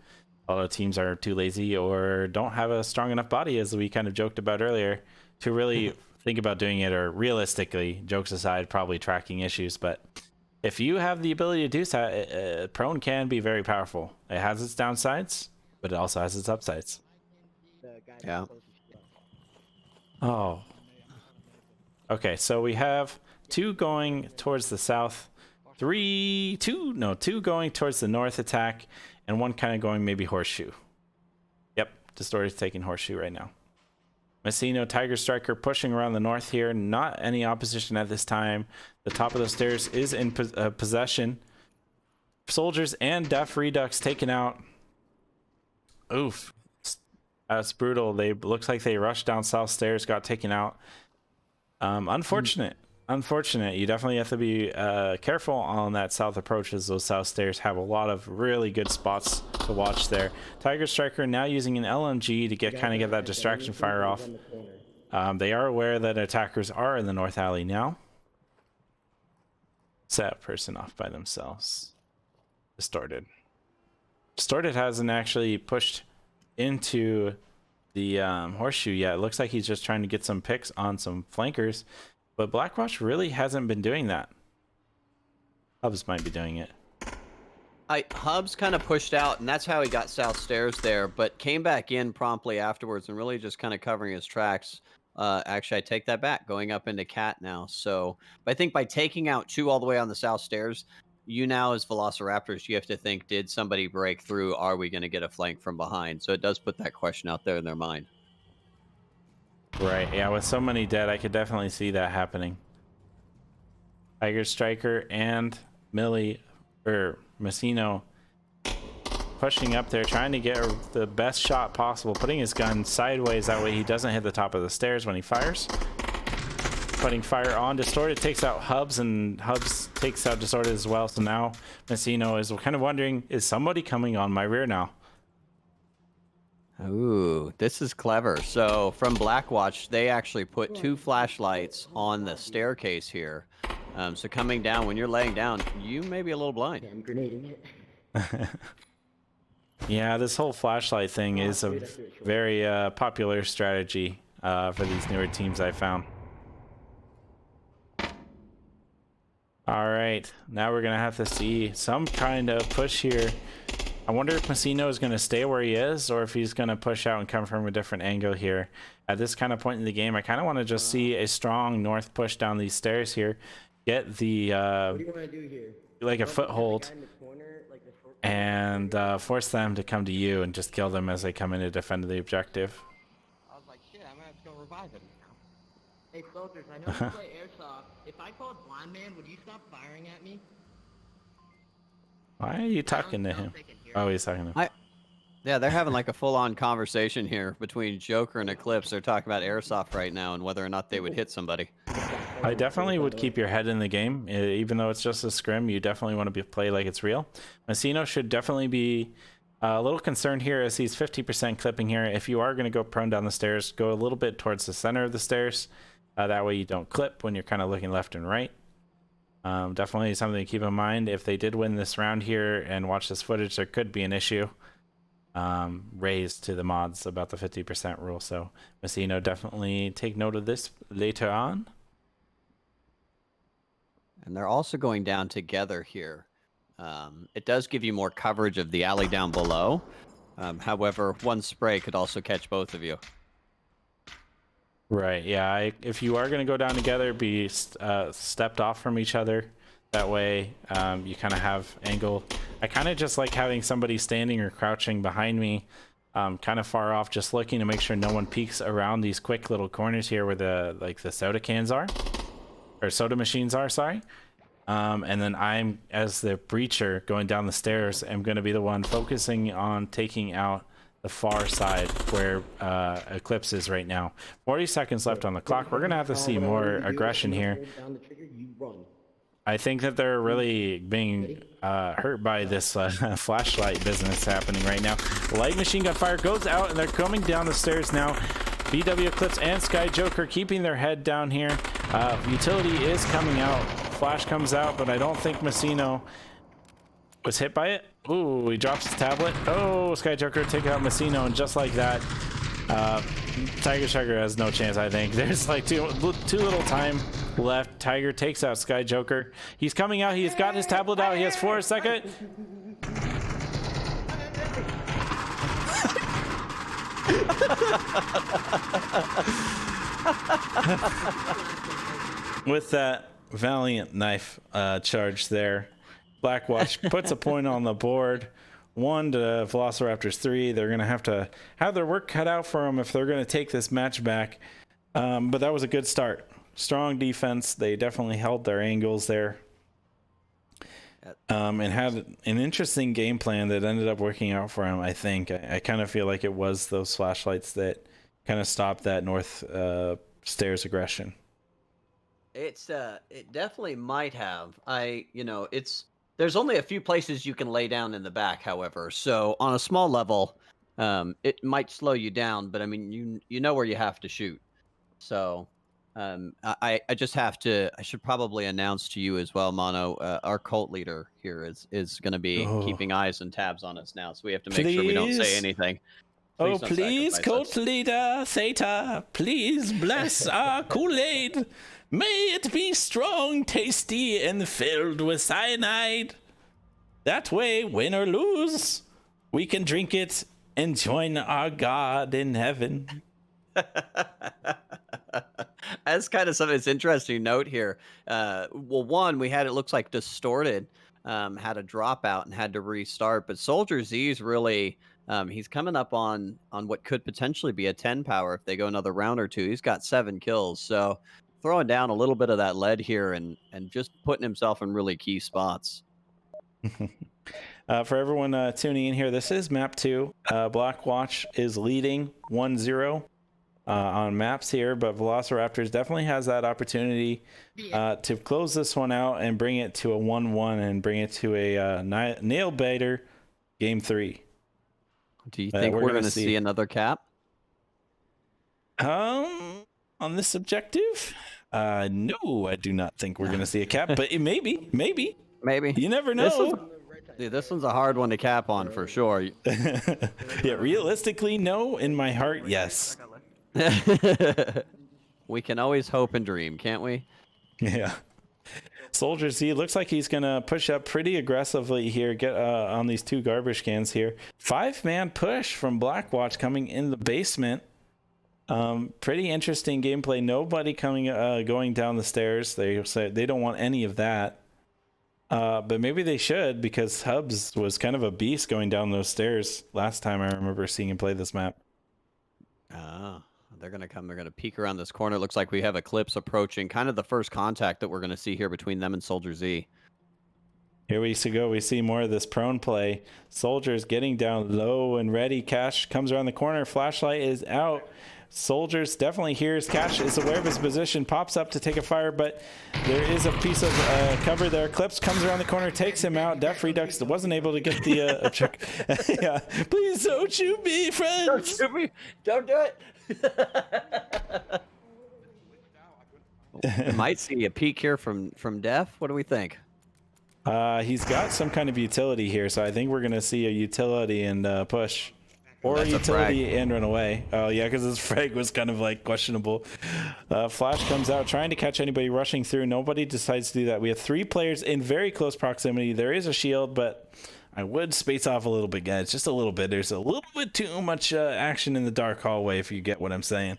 Although teams are too lazy or don't have a strong enough body, as we kind of joked about earlier, to really think about doing it, or realistically, jokes aside, probably tracking issues. But if you have the ability to do so, prone can be very powerful. It has its downsides, but it also has its upsides. Yeah. Oh. Okay, so we have 2 going towards the south, 2 going towards the north attack, and 1 kind of going maybe horseshoe. Yep, Distorted's taking horseshoe right now. Messino, Tiger Striker pushing around the north here. Not any opposition at this time. The top of the stairs is in possession. Soldiers and Def Redux taken out. Oof. That's brutal. Looks like they rushed down south stairs, got taken out. Unfortunate. You definitely have to be careful on that south approach, as those south stairs have a lot of really good spots to watch there. Tiger Striker now using an LMG to get that distraction fire off. They are aware that attackers are in the north alley now. Set person off by themselves. Distorted hasn't actually pushed into the horseshoe yet. It looks like he's just trying to get some picks on some flankers. But BlackWatch really hasn't been doing that. Hubs might be doing it. Hubs kind of pushed out, and that's how he got south stairs there, but came back in promptly afterwards and really just kind of covering his tracks. Actually, I take that back, going up into Cat now. So I think by taking out 2 all the way on the south stairs, you now as Velociraptors, you have to think, did somebody break through? Are we going to get a flank from behind? So it does put that question out there in their mind. Right, yeah, with so many dead, I could definitely see that happening. Tiger Striker and Messino pushing up there, trying to get the best shot possible, putting his gun sideways, that way he doesn't hit the top of the stairs when he fires. Putting fire on Distorted, takes out Hubs, and Hubs takes out Distorted as well. So now Messino is kind of wondering, is somebody coming on my rear now? Ooh, this is clever. So from BlackWatch, they actually put 2 flashlights on the staircase here. So coming down, when you're laying down, you may be a little blind. I'm grenading it. Yeah, this whole flashlight thing is a very popular strategy for these newer teams, I found. All right, now we're gonna have to see some kind of push here. I wonder if Messino is gonna stay where he is, or if he's gonna push out and come from a different angle here. At this kind of point in the game, I kind of want to just see a strong north push down these stairs here, get the What do you want to do here? like a foothold, and force them to come to you and just kill them as they come in to defend the objective. I was like, shit, I'm gonna have to go revive him now. Hey soldiers, I know you play airsoft. If I called Blind Man, would you stop firing at me? Why are you talking to him? Oh, he's talking to him. Yeah, they're having like a full-on conversation here between Joker and Eclipse. They're talking about airsoft right now and whether or not they would hit somebody. I definitely would keep your head in the game. Even though it's just a scrim, you definitely want to play like it's real. Messino should definitely be a little concerned here, as he's 50% clipping here. If you are going to go prone down the stairs, go a little bit towards the center of the stairs. That way you don't clip when you're kind of looking left and right. Definitely something to keep in mind. If they did win this round here and watch this footage, there could be an issue raised to the mods about the 50% rule. So Messino, definitely take note of this later on. And they're also going down together here. It does give you more coverage of the alley down below. However, one spray could also catch both of you. Right. Yeah. If you are going to go down together, be stepped off from each other. That way, you kind of have angle. I kind of just like having somebody standing or crouching behind me, kind of far off, just looking to make sure no one peeks around these quick little corners here where the soda cans are, or soda machines are. Sorry. And then I'm, as the breacher going down the stairs, am going to be the one focusing on taking out the far side where Eclipse is right now. 40 seconds left on the clock. We're going to have to see more aggression here. I think that they're really being hurt by this flashlight business happening right now. Light machine gun fire goes out, and they're coming down the stairs now. BW Eclipse and Sky Joker keeping their head down here. Utility is coming out. Flash comes out, but I don't think Messino was hit by it. Ooh, he drops his tablet. Oh, Sky Joker take out Messino, and just like that, Tiger Striker has no chance, I think. There's like too little time left. Tiger takes out Sky Joker. He's coming out. He's got his tablet out. He has 4 seconds. With that valiant knife charge there, BlackWatch puts a point on the board. 1 to Velociraptors 3. They're going to have their work cut out for them if they're going to take this match back. But that was a good start. Strong defense. They definitely held their angles there. And had an interesting game plan that ended up working out for them, I think. I kind of feel like it was those flashlights that kind of stopped that north stairs aggression. It definitely might have. There's only a few places you can lay down in the back, however. So on a small level, it might slow you down, but I mean, you know where you have to shoot. So I just have to. I should probably announce to you as well, Mono. Our cult leader here is going to be keeping eyes and tabs on us now, so we have to make sure we don't say anything. Please, cult leader Theta, please bless our Kool-Aid. May it be strong, tasty, and filled with cyanide. That way, win or lose, we can drink it and join our God in heaven. That's kind of something that's interesting note here. Well, one, we had it looks like distorted, had a dropout and had to restart. But Soldier Z's really, he's coming up on what could potentially be a 10 power if they go another round or 2. He's got 7 kills, so throwing down a little bit of that lead here and just putting himself in really key spots. For everyone tuning in here, this is map 2. BlackWatch is leading 1-0 on maps here, but Velociraptors definitely has that opportunity to close this one out and bring it to a 1-1 and bring it to a nail biter game 3. Do you think we're going to see another cap? On this objective? No, I do not think we're going to see a cap, but maybe. You never know. This one's a hard one to cap on for sure. Yeah, realistically, no. In my heart, yes. We can always hope and dream, can't we? Yeah. Soldier Z looks like he's going to push up pretty aggressively here, get on these 2 garbage cans here. 5-man push from BlackWatch coming in the basement. Pretty interesting gameplay. Nobody going down the stairs. They say they don't want any of that. But maybe they should, because Hubs was kind of a beast going down those stairs last time I remember seeing him play this map. They're going to come. They're going to peek around this corner. It looks like we have Eclipse approaching. Kind of the first contact that we're going to see here between them and Soldier Z. Here we go. We see more of this prone play. Soldiers getting down low and ready. Cash comes around the corner. Flashlight is out. Soldiers definitely hears. Cash is aware of his position, pops up to take a fire, but there is a piece of cover there. Eclipse comes around the corner, takes him out. Def Redux wasn't able to get the check. Yeah, please don't shoot me, friends. Don't shoot me. Don't do it. We might see a peek here from Def. What do we think? He's got some kind of utility here, so I think we're going to see a utility and push. Or That's a frag. utility and run away. Oh, yeah, because his frag was kind of like questionable. Flash comes out trying to catch anybody rushing through. Nobody decides to do that. We have 3 players in very close proximity. There is a shield, but I would space off a little bit, guys. Just a little bit. There's a little bit too much action in the dark hallway, if you get what I'm saying.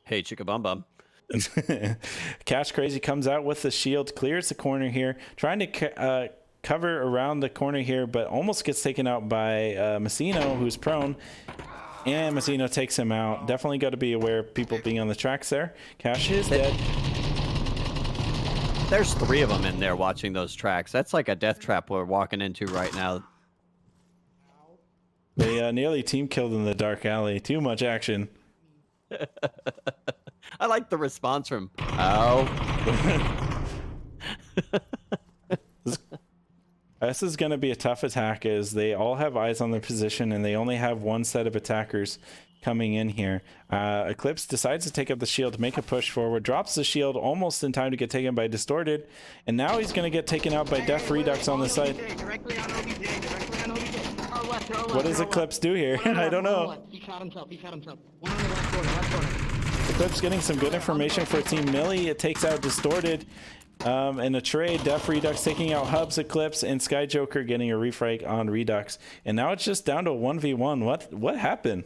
Hey, chicka bum bum. Cash Crazy comes out with the shield, clears the corner here, trying to cover around the corner here, but almost gets taken out by Messino, who's prone, and Messino takes him out. Definitely got to be aware of people being on the tracks there. Cash is dead. There's 3 of them in there watching those tracks. That's like a death trap we're walking into right now. They nearly team killed in the dark alley. Too much action. I like the response from ow. This is going to be a tough attack, as they all have eyes on their position and they only have one set of attackers coming in here. Eclipse decides to take up the shield to make a push forward, drops the shield almost in time to get taken by Distorted, and now he's going to get taken out by Def Redux on the side. What does Eclipse do here? I don't know. He shot himself. One on the left corner. Eclipse getting some good information for Team Millie. It takes out Distorted. In a trade, Def Redux taking out Hubs, Eclipse, and Sky Joker getting a refrag on Redux. And now it's just down to 1v1. What happened?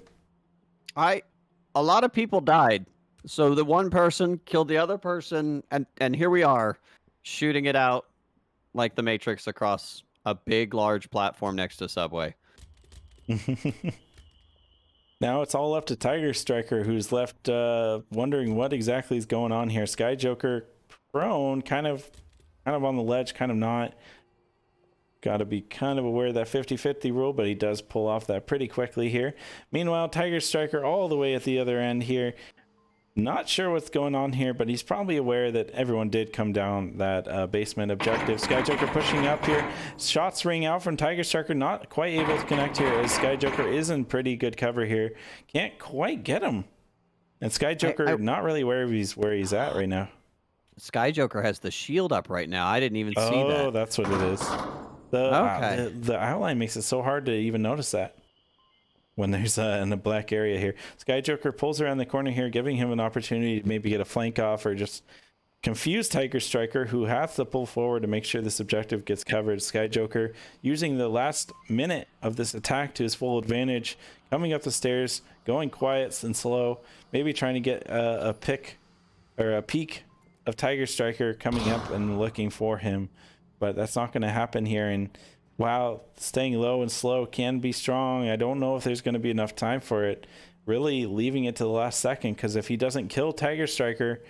A lot of people died. So the one person killed the other person, and here we are, shooting it out like the Matrix across a big, large platform next to Subway. Now it's all up to Tiger Striker, who's left wondering what exactly is going on here. Sky Joker prone, kind of on the ledge, kind of not. Got to be kind of aware of that 50-50 rule, but he does pull off that pretty quickly here. Meanwhile, Tiger Striker all the way at the other end here. Not sure what's going on here, but he's probably aware that everyone did come down that basement objective. Sky Joker pushing up here. Shots ring out from Tiger Striker, not quite able to connect here, as Sky Joker is in pretty good cover here. Can't quite get him. And Sky Joker not really where he's at right now. Sky Joker has the shield up right now. I didn't even see that. Oh, that's what it is. The outline makes it so hard to even notice that when there's in a black area here. Sky Joker pulls around the corner here, giving him an opportunity to maybe get a flank off or just confuse Tiger Striker, who has to pull forward to make sure this objective gets covered. Sky Joker using the last minute of this attack to his full advantage, coming up the stairs, going quiet and slow, maybe trying to get a pick or a peek of Tiger Striker coming up and looking for him, but that's not going to happen here. And while staying low and slow can be strong, I don't know if there's going to be enough time for it, really leaving it to the last second, because if he doesn't kill Tiger Striker,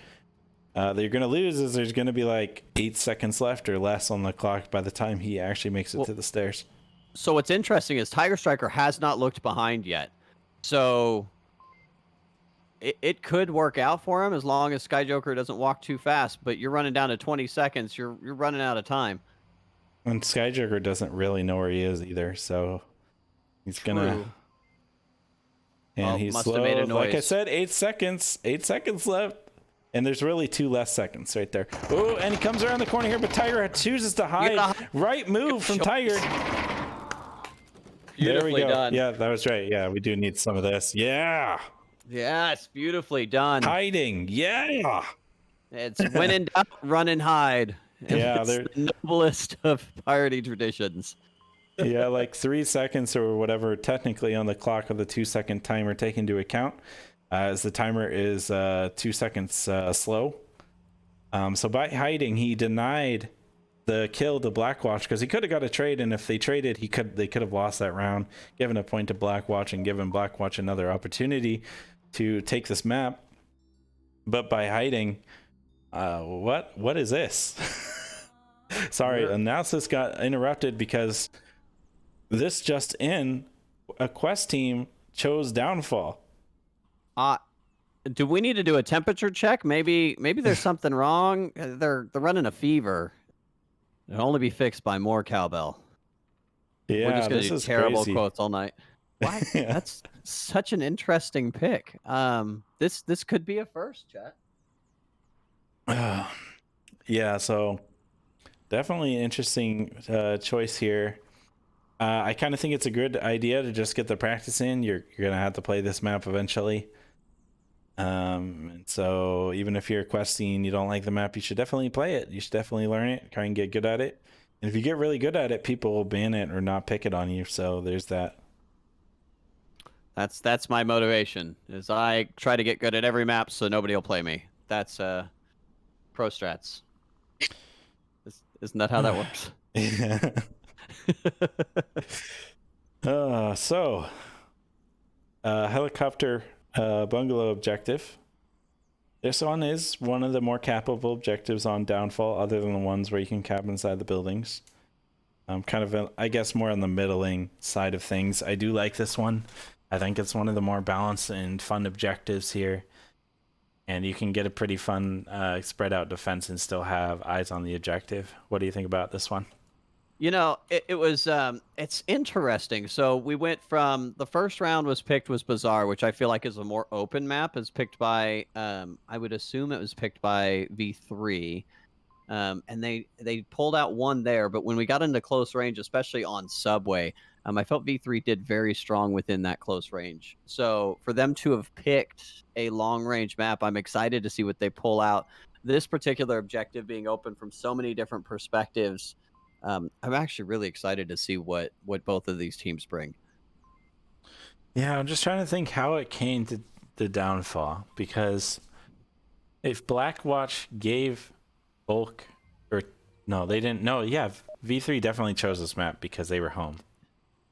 they're going to lose, as there's going to be like 8 seconds left or less on the clock by the time he actually makes it to the stairs. So what's interesting is Tiger Striker has not looked behind yet, so it could work out for him as long as Sky Joker doesn't walk too fast, but you're running down to 20 seconds. You're running out of time. And Sky Joker doesn't really know where he is either, so he's gonna. And he's slow. Like I said, 8 seconds. 8 seconds left. And there's really 2 less seconds right there. Oh, and he comes around the corner here, but Tiger chooses to hide. Right move from Tiger. There we go. Done. Yeah, that was right. Yeah, we do need some of this. Yeah. Yes, beautifully done. Hiding. Yeah. It's when in doubt, run and hide. Yeah, it's the noblest of piratey traditions. Yeah, like 3 seconds or whatever, technically on the clock of the 2-second timer taken into account, as the timer is 2 seconds slow. So by hiding, he denied the kill to BlackWatch, because he could have got a trade, and if they traded, they could have lost that round, given a point to BlackWatch and given BlackWatch another opportunity to take this map. But by hiding, what is this? Sorry, analysis got interrupted because this just in, a quest team chose Downfall. Do we need to do a temperature check? Maybe there's something wrong. They're running a fever. It'll only be fixed by more cowbell. Yeah, we're just gonna do terrible crazy quotes all night. Why? Yeah. That's such an interesting pick. This could be a first, chat. Yeah, so definitely an interesting choice here. I kind of think it's a good idea to just get the practice in. You're gonna have to play this map eventually. And so even if you're questing and you don't like the map, you should definitely play it. You should definitely learn it, try and get good at it. And if you get really good at it, people will ban it or not pick it on you. So there's that. That's my motivation. Is I try to get good at every map so nobody will play me. That's pro strats. Isn't that how that works? Yeah. Helicopter bungalow objective. This one is one of the more capable objectives on Downfall, other than the ones where you can cap inside the buildings. Kind of, I guess, more on the middling side of things. I do like this one. I think it's one of the more balanced and fun objectives here. And you can get a pretty fun spread out defense and still have eyes on the objective. What do you think about this one? You know, it's interesting. So we went from the first round was Bazaar, which I feel like is a more open map. It's picked by, I would assume it was picked by V3. And they pulled out one there. But when we got into close range, especially on Subway, I felt V3 did very strong within that close range. So for them to have picked a long range map, I'm excited to see what they pull out. This particular objective being open from so many different perspectives, I'm actually really excited to see what both of these teams bring. Yeah, I'm just trying to think how it came to the Downfall, because if BlackWatch gave Bulk, or no, they didn't. No, yeah, V3 definitely chose this map because they were home.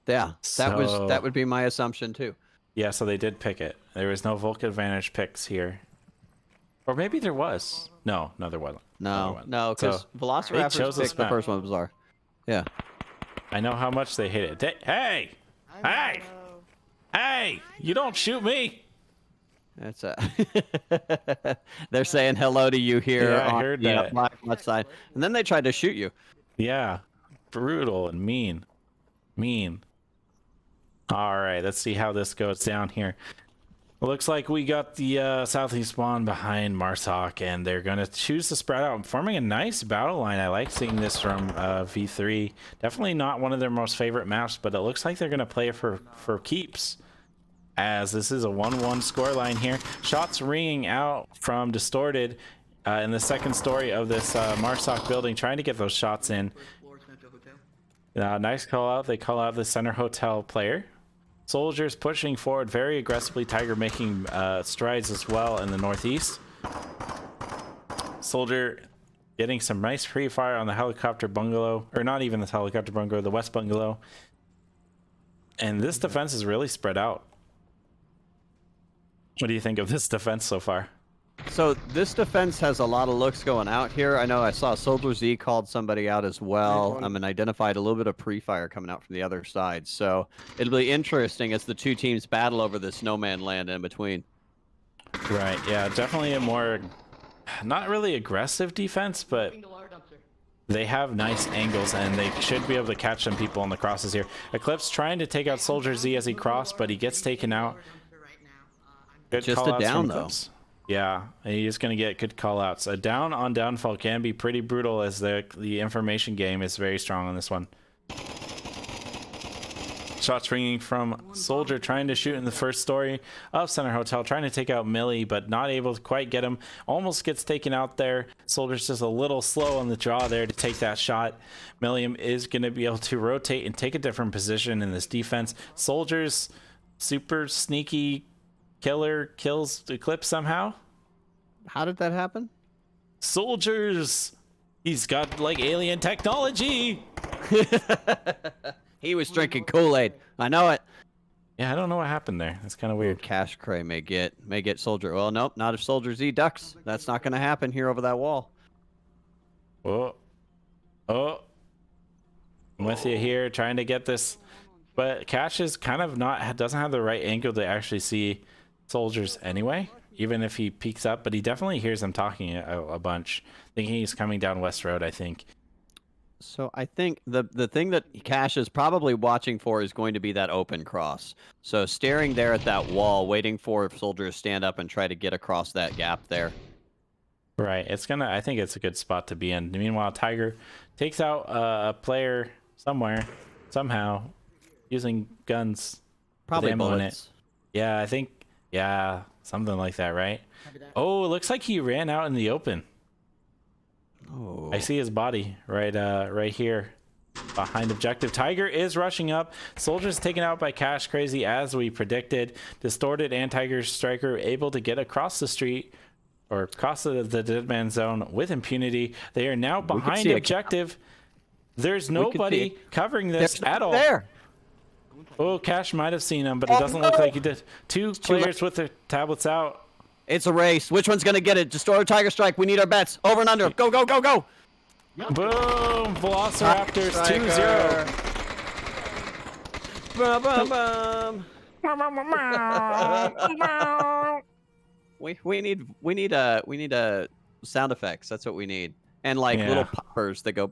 Yeah, that would be my assumption too. Yeah, so they did pick it. There was no Volk advantage picks here, or maybe there was. No, there wasn't. No, because Velociraptor picked the first one Bazaar. Yeah, I know how much they hate it. Hey, you don't shoot me. That's they're saying hello to you here I heard that. BlackWatch side, and then they tried to shoot you. Yeah, brutal and mean. All right, let's see how this goes down here. Looks like we got the southeast spawn behind Marsoc, and they're going to choose to spread out, forming a nice battle line. I like seeing this from V3. Definitely not one of their most favorite maps, but it looks like they're going to play it for keeps, as this is a 1-1 score line here. Shots ringing out from Distorted in the second story of this Marsoc building, trying to get those shots in. Nice call out. They call out the center hotel player. Soldiers pushing forward very aggressively. Tiger making strides as well in the northeast. Soldier getting some nice free fire on the helicopter bungalow, or not even the helicopter bungalow, the west bungalow. And this defense is really spread out. What do you think of this defense so far? So this defense has a lot of looks going out here. I know I saw Soldier Z called somebody out as well. And identified a little bit of pre-fire coming out from the other side. So it'll be interesting as the two teams battle over this no man land in between. Right, yeah, definitely a more, not really aggressive defense, but they have nice angles and they should be able to catch some people on the crosses here. Eclipse trying to take out Soldier Z as he crossed, but he gets taken out. Good just a down though. Yeah, he's going to get good call-outs. A down on Downfall can be pretty brutal, as the information game is very strong on this one. Shots ringing from Soldier, trying to shoot in the first story of Center Hotel, trying to take out Millie, but not able to quite get him. Almost gets taken out there. Soldier's just a little slow on the draw there to take that shot. Milliam is going to be able to rotate and take a different position in this defense. Soldier's super sneaky killer kills Eclipse somehow. How did that happen? Soldiers, he's got like alien technology. He was drinking Kool-Aid. I know it. Yeah, I don't know what happened there. That's kind of weird. Cash Cray may get Soldier. Well, nope, not if Soldier Z ducks. That's not going to happen here over that wall. Oh, I'm with you here, trying to get this, but Cash is kind of doesn't have the right angle to actually see Soldiers anyway, even if he peeks up, but he definitely hears them talking a bunch, thinking he's coming down West Road, I think. So I think the thing that Cash is probably watching for is going to be that open cross. So staring there at that wall, waiting for Soldier to stand up and try to get across that gap there. Right, I think it's a good spot to be in. Meanwhile, Tiger takes out a player somehow, using guns. with Probably ammo in it. bullets. Yeah, I think. Yeah, something like that, right? Copy that. Oh, it looks like he ran out in the open. Oh. I see his body right here behind objective. Tiger is rushing up. Soldiers taken out by Cash Crazy as we predicted. Distorted and Tiger Striker able to get across the street or across the dead man zone with impunity. They are now behind see a objective. There's nobody covering this There's at all. There. Oh, Cash might have seen him, but it doesn't look like he did. Two players with their tablets out. It's a race. Which one's gonna get it? Destroyer, Tiger Strike. We need our bets. Over and under. Go, go, go, go. Boom! Velociraptors Tiger 2-0. Bum, bum, bum. we need sound effects. That's what we need. And like Yeah. little poppers that go.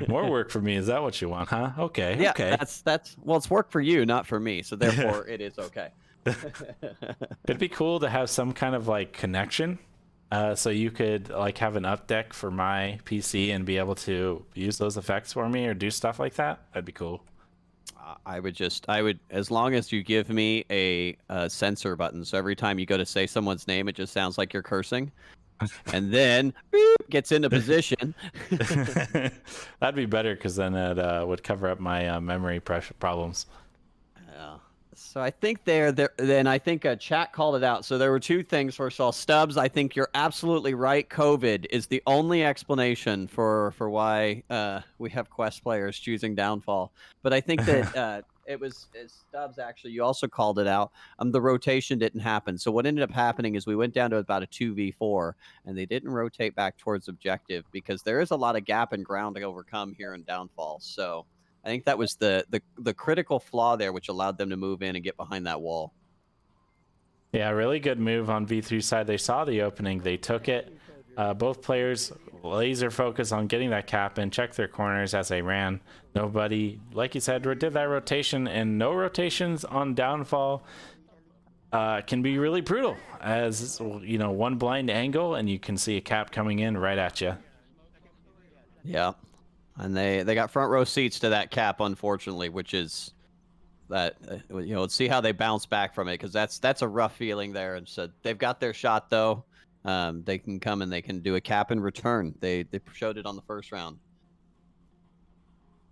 More work for me. Is that what you want, huh? Okay. Yeah, okay. that's well, it's work for you, not for me. So therefore, it is okay. It'd be cool to have some kind of like connection, so you could like have an up deck for my PC and be able to use those effects for me or do stuff like that. That'd be cool. I would, as long as you give me a censor button, so every time you go to say someone's name, it just sounds like you're cursing, and then beep, gets into position. That'd be better because then it would cover up my memory problems. Yeah. So I think then I think chat called it out. So there were two things. First of all, Stubbs, I think you're absolutely right. COVID is the only explanation for why we have Quest players choosing Downfall. But I think that it was Stubbs, actually, you also called it out. The rotation didn't happen. So what ended up happening is we went down to about a 2v4, and they didn't rotate back towards objective because there is a lot of gap and ground to overcome here in Downfall. So I think that was the critical flaw there, which allowed them to move in and get behind that wall. Yeah, really good move on V3 side. They saw the opening, they took it. Both players laser focus on getting that cap in, check their corners as they ran. Nobody, like you said, did that rotation, and no rotations on Downfall can be really brutal. As you know, one blind angle and you can see a cap coming in right at you. Yeah. And they got front row seats to that cap, unfortunately, which is that let's see how they bounce back from it, because that's a rough feeling there. And so they've got their shot though. They can come and they can do a cap in return. They showed it on the first round.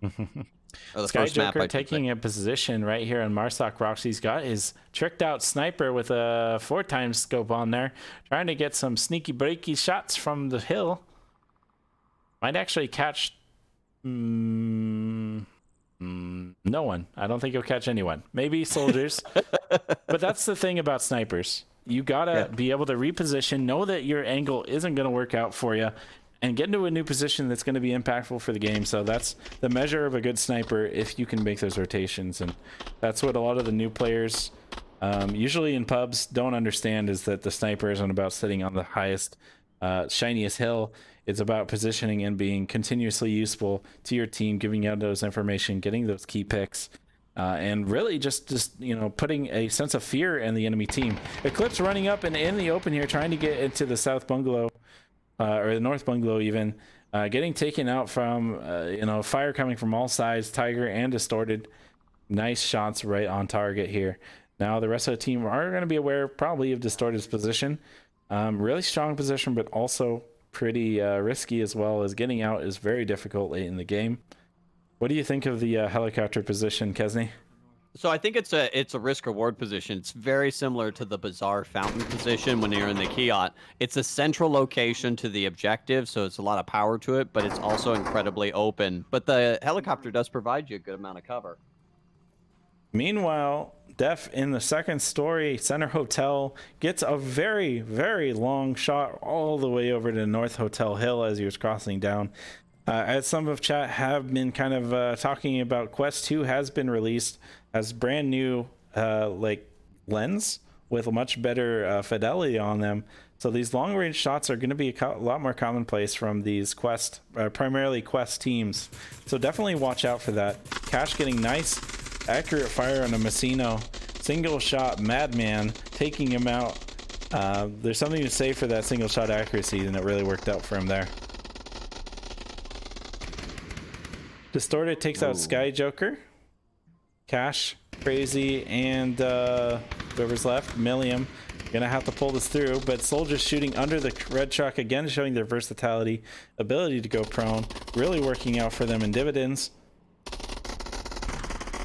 Or the Sky first map, Joker I should taking say. a position right here on Marsoc Rocks. He's got his tricked out sniper with a 4x scope on there, trying to get some sneaky breaky shots from the hill. Might actually catch no one. I don't think he'll catch anyone. Maybe soldiers. But that's the thing about snipers. You gotta be able to reposition, know that your angle isn't going to work out for you, and get into a new position that's going to be impactful for the game. So that's the measure of a good sniper, if you can make those rotations. And that's what a lot of the new players, usually in pubs, don't understand, is that the sniper isn't about sitting on the highest, shiniest hill. It's about positioning and being continuously useful to your team, giving out those information, getting those key picks, and really just putting a sense of fear in the enemy team. Eclipse running up and in the open here, trying to get into the south bungalow, or the north bungalow even, getting taken out from fire coming from all sides. Tiger and Distorted, nice shots right on target here. Now the rest of the team are going to be aware probably of Distorted's position. Really strong position, but also pretty risky as well, as getting out is very difficult late in the game. What do you think of the helicopter position, Kesney? So I think it's a risk reward position. It's very similar to the Bazaar Fountain position when you're in the Kiot. It's a central location to the objective, so it's a lot of power to it, but it's also incredibly open. But the helicopter does provide you a good amount of cover. Meanwhile, Def in the second story center hotel gets a very, very long shot all the way over to North Hotel Hill as he was crossing down. As some of chat have been kind of talking about, Quest 2 has been released as brand new lens with a much better fidelity on them. So these long range shots are going to be a lot more commonplace from these Quest, primarily Quest teams. So definitely watch out for that. Cash getting nice accurate fire on a Messino, single shot Madman, taking him out. There's something to say for that single shot accuracy, and it really worked out for him there. Distorted takes out Sky Joker, Cash, Crazy, and whoever's left, Millium. Gonna have to pull this through, but Soldiers shooting under the red truck again, showing their versatility, ability to go prone, really working out for them in dividends.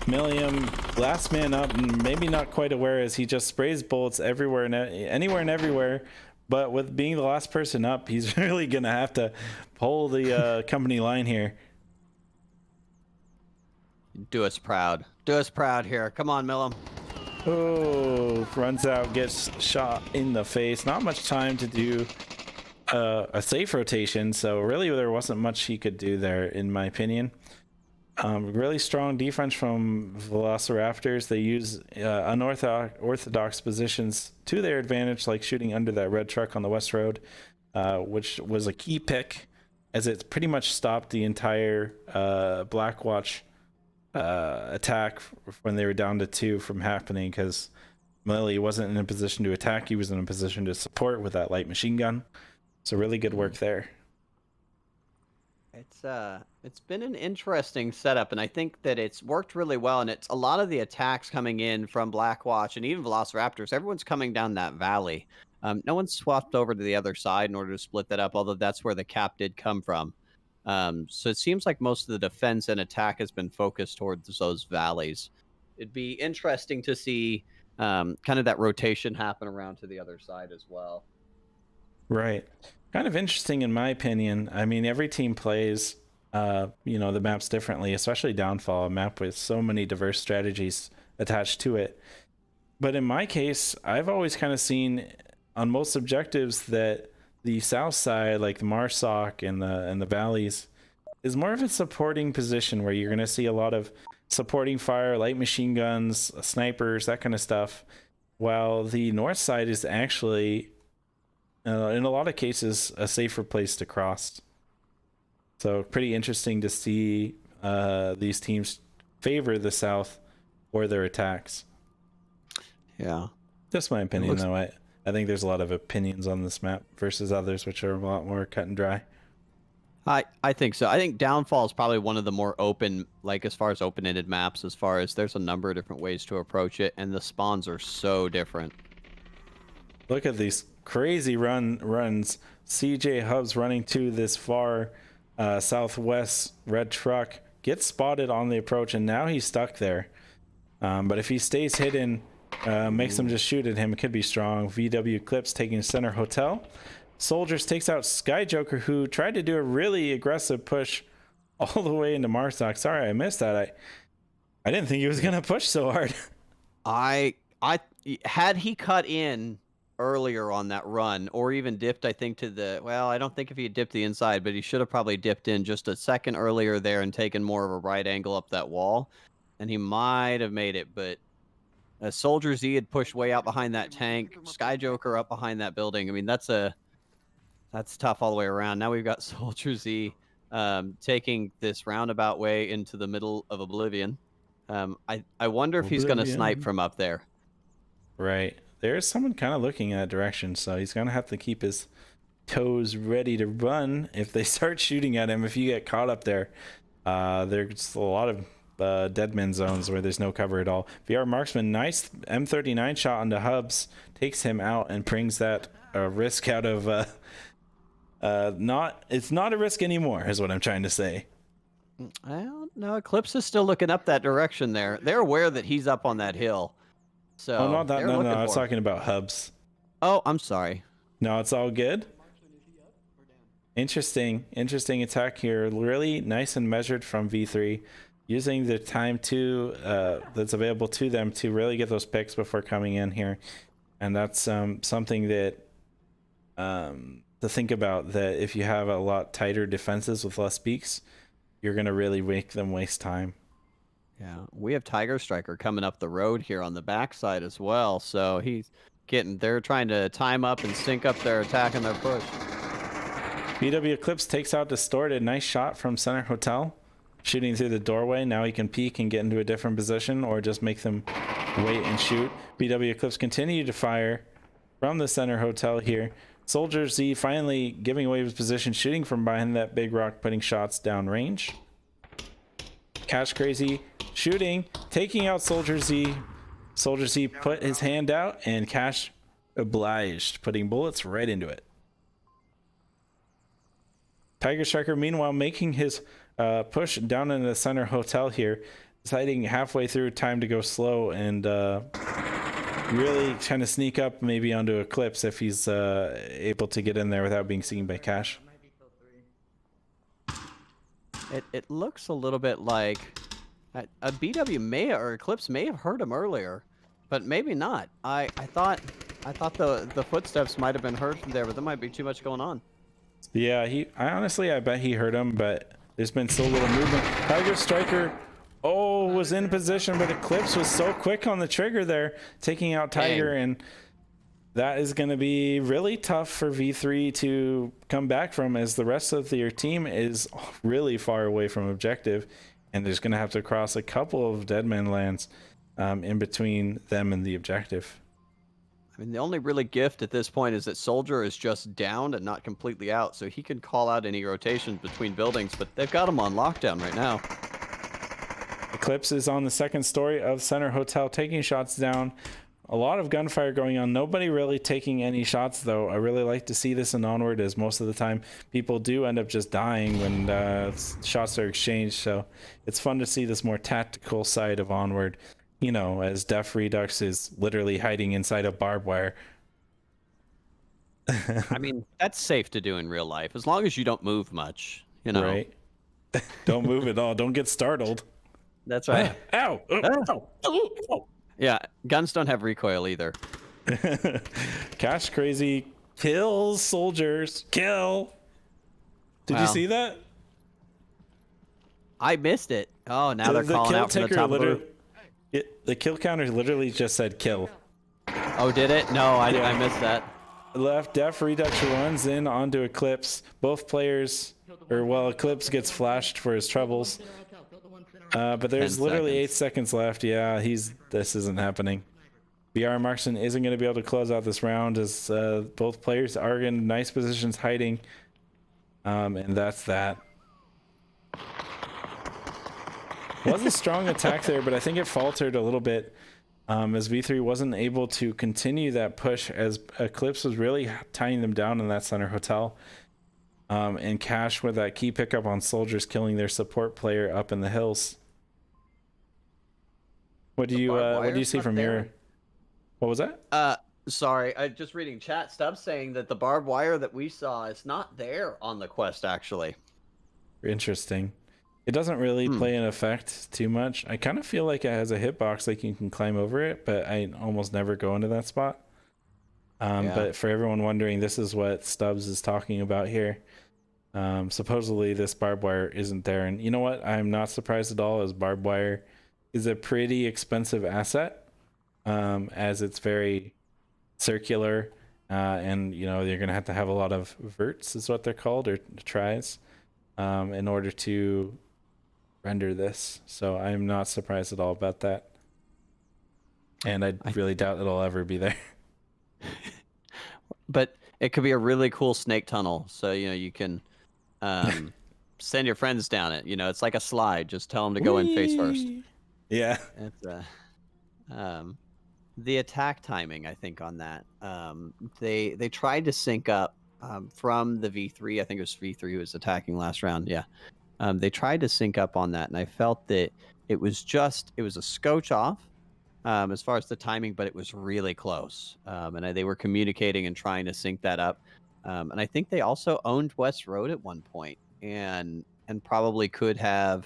Millium, last man up, and maybe not quite aware as he just sprays bullets everywhere and anywhere and everywhere. But with being the last person up, he's really gonna have to pull the company line here. Do us proud. Do us proud here. Come on, Millum. Oh, runs out, gets shot in the face. Not much time to do a safe rotation, so really there wasn't much he could do there, in my opinion. Really strong defense from Velociraptors. They use unorthodox positions to their advantage, like shooting under that red truck on the West Road, which was a key pick, as it pretty much stopped the entire BlackWatch attack when they were down to 2 from happening, because Lily wasn't in a position to attack, he was in a position to support with that light machine gun. So really good work there. It's been an interesting setup, and I think that it's worked really well, and it's a lot of the attacks coming in from BlackWatch and even Velociraptors, everyone's coming down that valley. No one's swapped over to the other side in order to split that up, although that's where the cap did come from. So it seems like most of the defense and attack has been focused towards those valleys. It'd be interesting to see kind of that rotation happen around to the other side as well. Right. Kind of interesting in my opinion. I mean, every team plays, the maps differently, especially Downfall, a map with so many diverse strategies attached to it. But in my case, I've always kind of seen on most objectives that the south side, like the Marsoc and the valleys, is more of a supporting position where you're going to see a lot of supporting fire, light machine guns, snipers, that kind of stuff, while the north side is actually in a lot of cases a safer place to cross. So pretty interesting to see these teams favor the south for their attacks. Yeah, just my opinion though. I think there's a lot of opinions on this map versus others, which are a lot more cut and dry. I think so. I think Downfall is probably one of the more open, like as far as open-ended maps, as far as there's a number of different ways to approach it, and the spawns are so different. Look at these crazy runs. CJ Hubs running to this far southwest red truck, gets spotted on the approach, and now he's stuck there. But if he stays hidden, makes them just shoot at him, it could be strong. VW Clips taking center hotel. Soldiers takes out Sky Joker, who tried to do a really aggressive push all the way into Marsoc. Sorry, I missed that. I didn't think he was gonna push so hard. I had he cut in earlier on that run, or even dipped, I think, to the, well, I don't think if he had dipped the inside, but he should have probably dipped in just a second earlier there and taken more of a right angle up that wall, and he might have made it. But Soldier Z had pushed way out behind that tank, Sky Joker up behind that building. I mean, that's tough all the way around. Now we've got Soldier Z taking this roundabout way into the middle of Oblivion. I wonder if he's going to snipe from up there. Right. There's someone kind of looking in that direction, so he's going to have to keep his toes ready to run if they start shooting at him. If you get caught up there, there's a lot of deadman zones where there's no cover at all. VR Marksman, nice M39 shot onto Hubs, takes him out and brings that risk out of... it's not a risk anymore, is what I'm trying to say. Well, no, Eclipse is still looking up that direction there. They're aware that he's up on that hill. So oh, not that. No, I was talking about Hubs. Oh, I'm sorry. No, it's all good. Interesting attack here. Really nice and measured from V3, using the time that's available to them to really get those picks before coming in here, and that's something that to think about, that if you have a lot tighter defenses with less peaks, you're gonna really make them waste time. Yeah, we have Tiger Striker coming up the road here on the backside as well, so they're trying to time up and sync up their attack and their push. BW Eclipse takes out Distorted. Nice shot from center hotel, shooting through the doorway. Now he can peek and get into a different position, or just make them wait and shoot. BW Eclipse continue to fire from the center hotel here. Soldier Z finally giving away his position, shooting from behind that big rock, putting shots down range. Cash Crazy shooting, taking out Soldier Z. Soldier Z put his hand out, and Cash obliged, putting bullets right into it. Tiger Striker, meanwhile, making his push down in the center hotel here, deciding halfway through time to go slow and really trying to sneak up maybe onto Eclipse if he's able to get in there without being seen by Cash. It looks a little bit like a BW may or Eclipse may have heard him earlier, but maybe not. I thought the footsteps might have been heard from there, but there might be too much going on. Yeah, I bet he heard him, but there's been so little movement. Tiger Striker, was in position, but Eclipse was so quick on the trigger there, taking out Tiger, and that is going to be really tough for V3 to come back from, as the rest of their team is really far away from objective, and there's going to have to cross a couple of deadman lands in between them and the objective. I mean, the only really gift at this point is that Soldier is just down and not completely out, so he can call out any rotations between buildings, but they've got him on lockdown right now. Eclipse is on the second story of Center Hotel, taking shots down. A lot of gunfire going on. Nobody really taking any shots, though. I really like to see this in Onward, as most of the time people do end up just dying when shots are exchanged. So it's fun to see this more tactical side of Onward. You know, as Def Redux is literally hiding inside a barbed wire. I mean, that's safe to do in real life, as long as you don't move much, you know. Right. Don't move at all. Don't get startled. That's right. Ow! Ow! Yeah, guns don't have recoil either. Cash Crazy kills soldiers. Kill! Did you see that? I missed it. Oh, now they're calling out from the top of the roof. The kill counter literally just said kill. Oh, did it? No, I missed that. Left, Def Redux runs in onto Eclipse. Both players, Eclipse gets flashed for his troubles. But there's literally 8 seconds left. Yeah, this isn't happening. BR Marksman isn't going to be able to close out this round, as both players are in nice positions hiding. And that's that. Was a strong attack there, but I think it faltered a little bit as V3 wasn't able to continue that push, as Eclipse was really tying them down in that center hotel. And Cash with that key pickup on soldiers, killing their support player up in the hills. What do you see from your? What was that? Sorry, I just reading chat. Stubbs saying that the barbed wire that we saw is not there on the quest, actually. Interesting. It doesn't really play an effect too much. I kind of feel like it has a hitbox, like you can climb over it, but I almost never go into that spot. But for everyone wondering, this is what Stubbs is talking about here. Supposedly this barbed wire isn't there, and you know what? I'm not surprised at all, as barbed wire is a pretty expensive asset, as it's very circular, and you know, you're gonna have to have a lot of verts, is what they're called, or tries, in order to render this. So I'm not surprised at all about that, and I really doubt it'll ever be there. But it could be a really cool snake tunnel, so you know, you can send your friends down it. You know, it's like a slide. Just tell them to go in face first. Yeah. It's the attack timing, I think, on that. They tried to sync up from the V3. I think it was V3 who was attacking last round. Yeah. They tried to sync up on that, and I felt that it was a scotch off as far as the timing, but it was really close. And they were communicating and trying to sync that up. And I think they also owned West Road at one point, and probably could have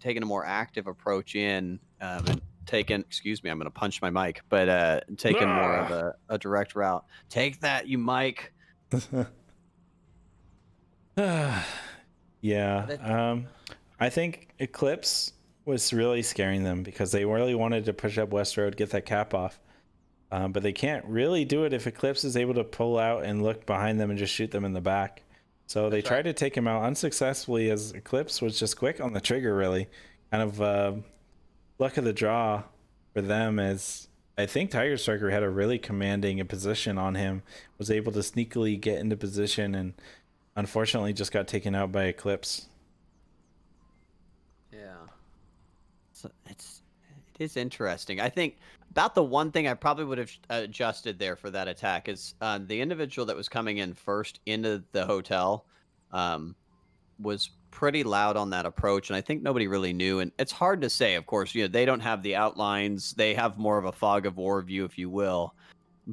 taken a more active approach in and taken, excuse me, I'm going to punch my mic, but taken more of a direct route. Take that, you Mike. Yeah. I think Eclipse was really scaring them, because they really wanted to push up West Road, get that cap off. But they can't really do it if Eclipse is able to pull out and look behind them and just shoot them in the back. So they tried to take him out unsuccessfully, as Eclipse was just quick on the trigger, really. Kind of luck of the draw for them, as I think Tiger Striker had a really commanding position on him, was able to sneakily get into position, and unfortunately just got taken out by Eclipse. Yeah. it is interesting. I think about the one thing I probably would have adjusted there for that attack is the individual that was coming in first into the hotel was pretty loud on that approach, and I think nobody really knew. And it's hard to say, of course. They don't have the outlines; they have more of a fog of war view, if you will.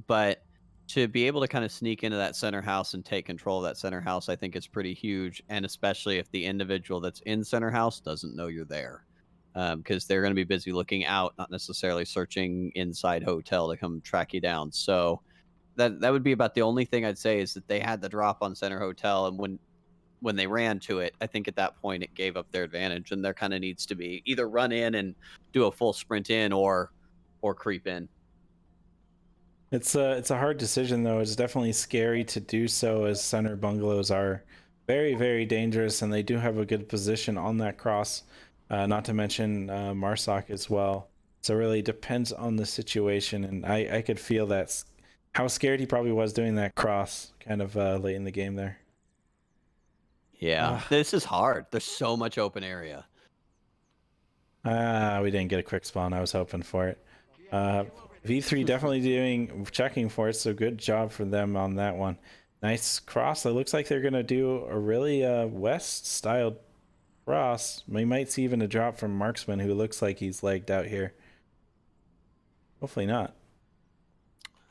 But to be able to kind of sneak into that center house and take control of that center house, I think is pretty huge, and especially if the individual that's in center house doesn't know you're there, because they're going to be busy looking out, not necessarily searching inside hotel to come track you down. So that would be about the only thing I'd say is that they had the drop on center hotel, and when they ran to it, I think at that point it gave up their advantage, and there kind of needs to be either run in and do a full sprint in or creep in. It's a hard decision though. It's definitely scary to do so, as center bungalows are very, very dangerous, and they do have a good position on that cross. Not to mention Marsoc as well. So it really depends on the situation, and I could feel that how scared he probably was doing that cross kind of late in the game there. Yeah, this is hard. There's so much open area. We didn't get a quick spawn. I was hoping for it. V3 definitely checking for it, so good job for them on that one. Nice cross. It looks like they're gonna do a really west styled cross. We might see even a drop from Marksman, who looks like he's legged out here. Hopefully not.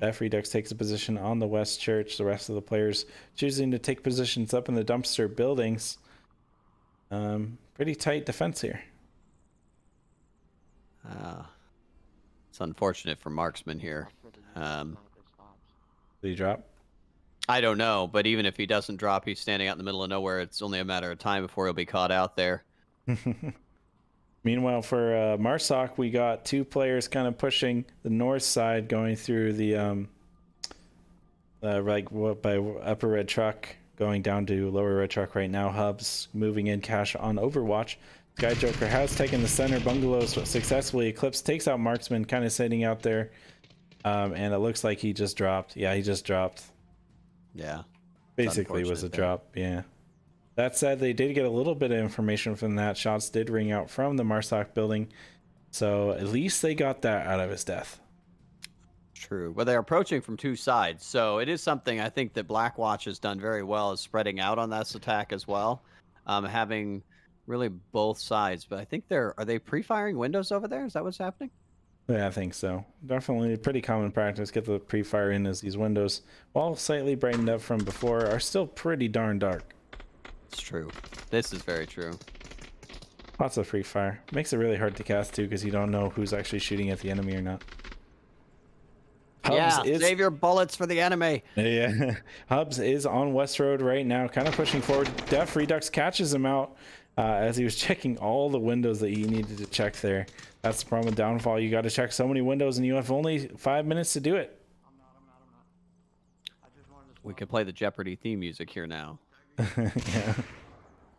F Redux takes a position on the west church. The rest of the players choosing to take positions up in the dumpster buildings. Pretty tight defense here. It's unfortunate for Marksman here. Did he drop? I don't know, but even if he doesn't drop, he's standing out in the middle of nowhere. It's only a matter of time before he'll be caught out there. Meanwhile, for Marsoc, we got two players kind of pushing the north side, going through the by upper red truck, going down to lower red truck right now. Hubs moving in cash on Overwatch. Sky Joker has taken the center bungalows successfully. Eclipse takes out Marksman, kind of sitting out there, and it looks like he just dropped. Yeah, he just dropped. Yeah, basically was a drop. Yeah. That said, they did get a little bit of information from that. Shots did ring out from the Marsoc building, so at least they got that out of his death. True. Well, they're approaching from two sides, so it is something I think that BlackWatch has done very well, is spreading out on this attack as well, having really both sides. But I think are they pre-firing windows over there? Is that what's happening? Yeah, I think so. Definitely a pretty common practice. Get the pre-fire in, as these windows, while slightly brightened up from before, are still pretty darn dark. It's true. This is very true. Lots of free fire. Makes it really hard to cast too, because you don't know who's actually shooting at the enemy or not. Hubs save your bullets for the enemy. Yeah. Hubs is on West Road right now, kind of pushing forward. Def Redux catches him out as he was checking all the windows that he needed to check there. That's the problem with Downfall. You got to check so many windows, and you have only 5 minutes to do it. We can play the Jeopardy theme music here now. Yeah.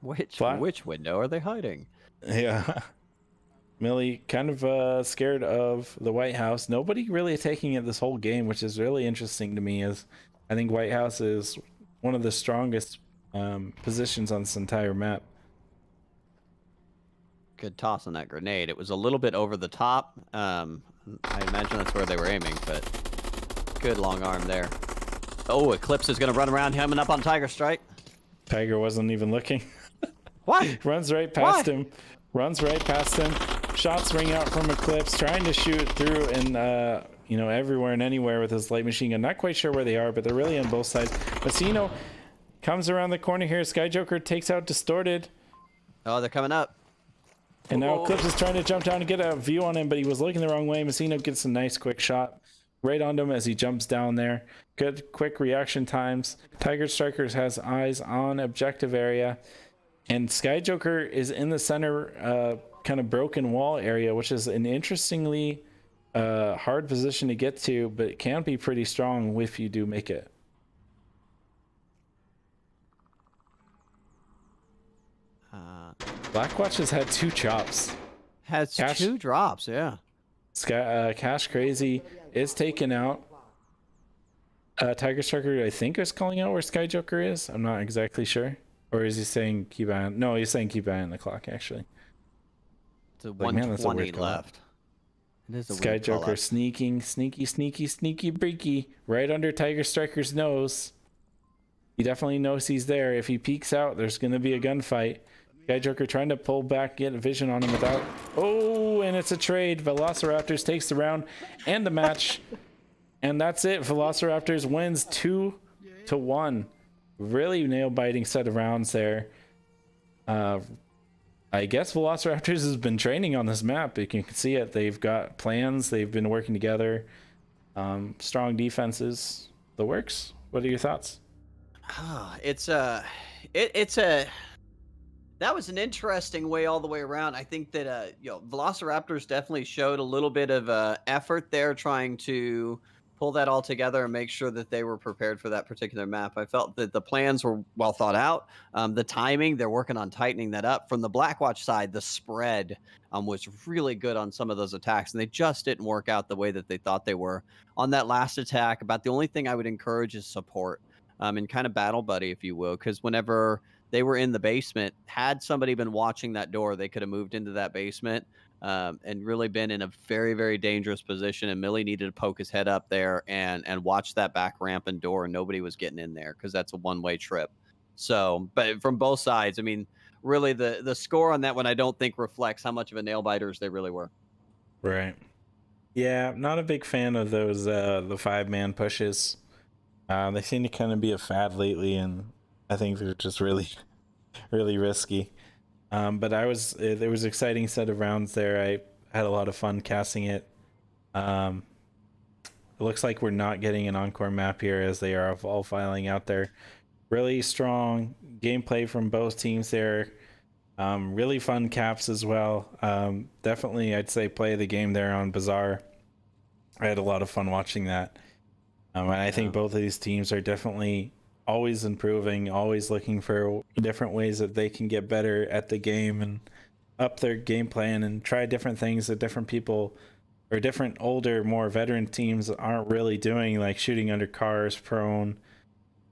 Which window are they hiding? Yeah. Millie kind of scared of the White House. Nobody really taking it this whole game, which is really interesting to me, as I think White House is one of the strongest positions on this entire map. Good toss on that grenade. It was a little bit over the top. I imagine that's where they were aiming, but good long arm there. Oh, Eclipse is going to run around hemming up on Tiger Strike. Tiger wasn't even looking. What? Runs right past him. Runs right past him. Shots ring out from Eclipse, trying to shoot through and everywhere and anywhere with his light machine gun. Not quite sure where they are, but they're really on both sides. Masino comes around the corner here. Sky Joker takes out Distorted. Oh, they're coming up. And now Eclipse is trying to jump down and get a view on him, but he was looking the wrong way. Masino gets a nice quick shot right onto him as he jumps down there. Good quick reaction times. Tiger Strikers has eyes on objective area. And Sky Joker is in the center kind of broken wall area, which is an interestingly hard position to get to, but it can be pretty strong if you do make it. BlackWatch has had 2 chops. Has Cash, 2 drops, yeah. Cash Crazy is taken out. Tiger Striker, I think, is calling out where Sky Joker is. I'm not exactly sure. Or is he saying keep eye on? No, he's saying keep eye on the clock, actually. To Like, man, that's a 120 weird call. left. It is a Sky weird call Joker out. sneaky, breaky, right under Tiger Striker's nose. He definitely knows he's there. If he peeks out, there's going to be a gunfight. Sky Joker trying to pull back, get a vision on him without... Oh, and it's a trade. Velociraptors takes the round and the match. And that's it. Velociraptors wins 2-1. Really nail-biting set of rounds there. I guess Velociraptors has been training on this map. You can see it. They've got plans. They've been working together. Strong defenses. The works. What are your thoughts? That was an interesting way all the way around. I think that Velociraptors definitely showed a little bit of effort there, trying to pull that all together and make sure that they were prepared for that particular map. I felt that the plans were well thought out. The timing, they're working on tightening that up. From the BlackWatch side, the spread was really good on some of those attacks, and they just didn't work out the way that they thought they were. On that last attack, about the only thing I would encourage is support, and kind of battle buddy, if you will, because whenever they were in the basement, had somebody been watching that door, they could have moved into that basement and really been in a very, very dangerous position. And Millie needed to poke his head up there and watch that back ramp and door, and nobody was getting in there because that's a one-way trip. So, but from both sides, I mean, really the score on that one, I don't think reflects how much of a nail biters they really were. Right. Yeah, not a big fan of those the 5-man pushes. They seem to kind of be a fad lately, and I think they're just really risky. But there was an exciting set of rounds there. I had a lot of fun casting it. It looks like we're not getting an encore map here, as they are all filing out there. Really strong gameplay from both teams there. Really fun caps as well. Definitely, I'd say play the game there on Bazaar. I had a lot of fun watching that. And I think both of these teams are definitely always improving, always looking for different ways that they can get better at the game and up their game plan and try different things that different people or different older, more veteran teams aren't really doing, like shooting under cars, prone,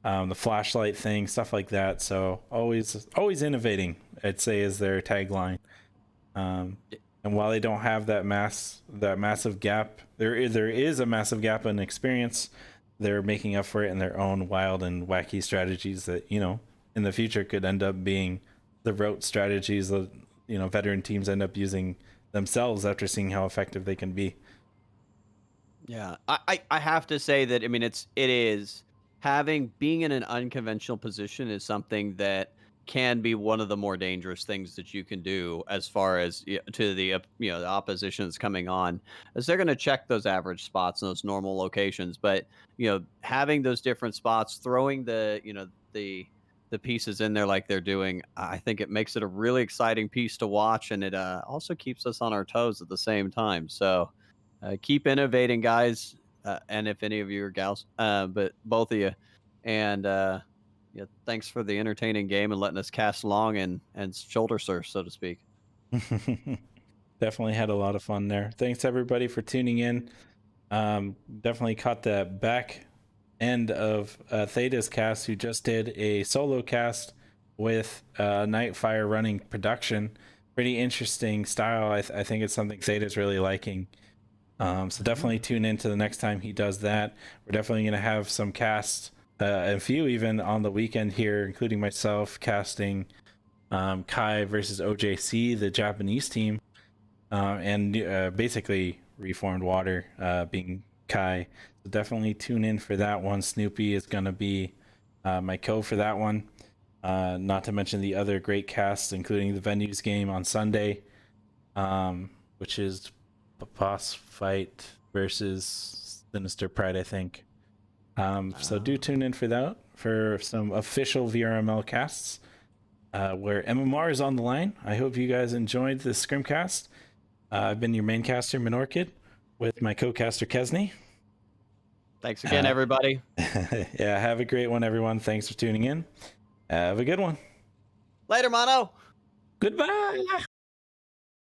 the flashlight thing, stuff like that. So always innovating, I'd say, is their tagline. And while they don't have that massive gap, there is a massive gap in experience. They're making up for it in their own wild and wacky strategies that, in the future could end up being the rote strategies that, veteran teams end up using themselves after seeing how effective they can be. Yeah, I have to say that, I mean, it is being in an unconventional position is something that can be one of the more dangerous things that you can do, as far as to the the opposition that's coming on, as they're going to check those average spots in those normal locations. But having those different spots, throwing the the pieces in there like they're doing, I think it makes it a really exciting piece to watch, and it also keeps us on our toes at the same time. So keep innovating, guys, and if any of you are gals, but both of you, and thanks for the entertaining game and letting us cast along and shoulder surf, so to speak. Definitely had a lot of fun there. Thanks everybody for tuning in. Definitely caught the back end of Theta's cast, who just did a solo cast with Nightfire running production. Pretty interesting style. I think it's something Theta's really liking. So definitely tune in to the next time he does that. We're definitely going to have some casts, a few even on the weekend here, including myself casting Kai versus OJC, the Japanese team, and basically Reformed Water being Kai. So definitely tune in for that one. Snoopy is going to be my co for that one. Not to mention the other great casts, including the Venues game on Sunday, which is Boss Fight versus Sinister Pride, I think. So do tune in for that, for some official VRML casts, where MMR is on the line. I hope you guys enjoyed this ScrimCast. I've been your main caster, Monorchid, with my co-caster, Kesney. Thanks again, everybody. Yeah, have a great one, everyone. Thanks for tuning in. Have a good one. Later, Mono. Goodbye.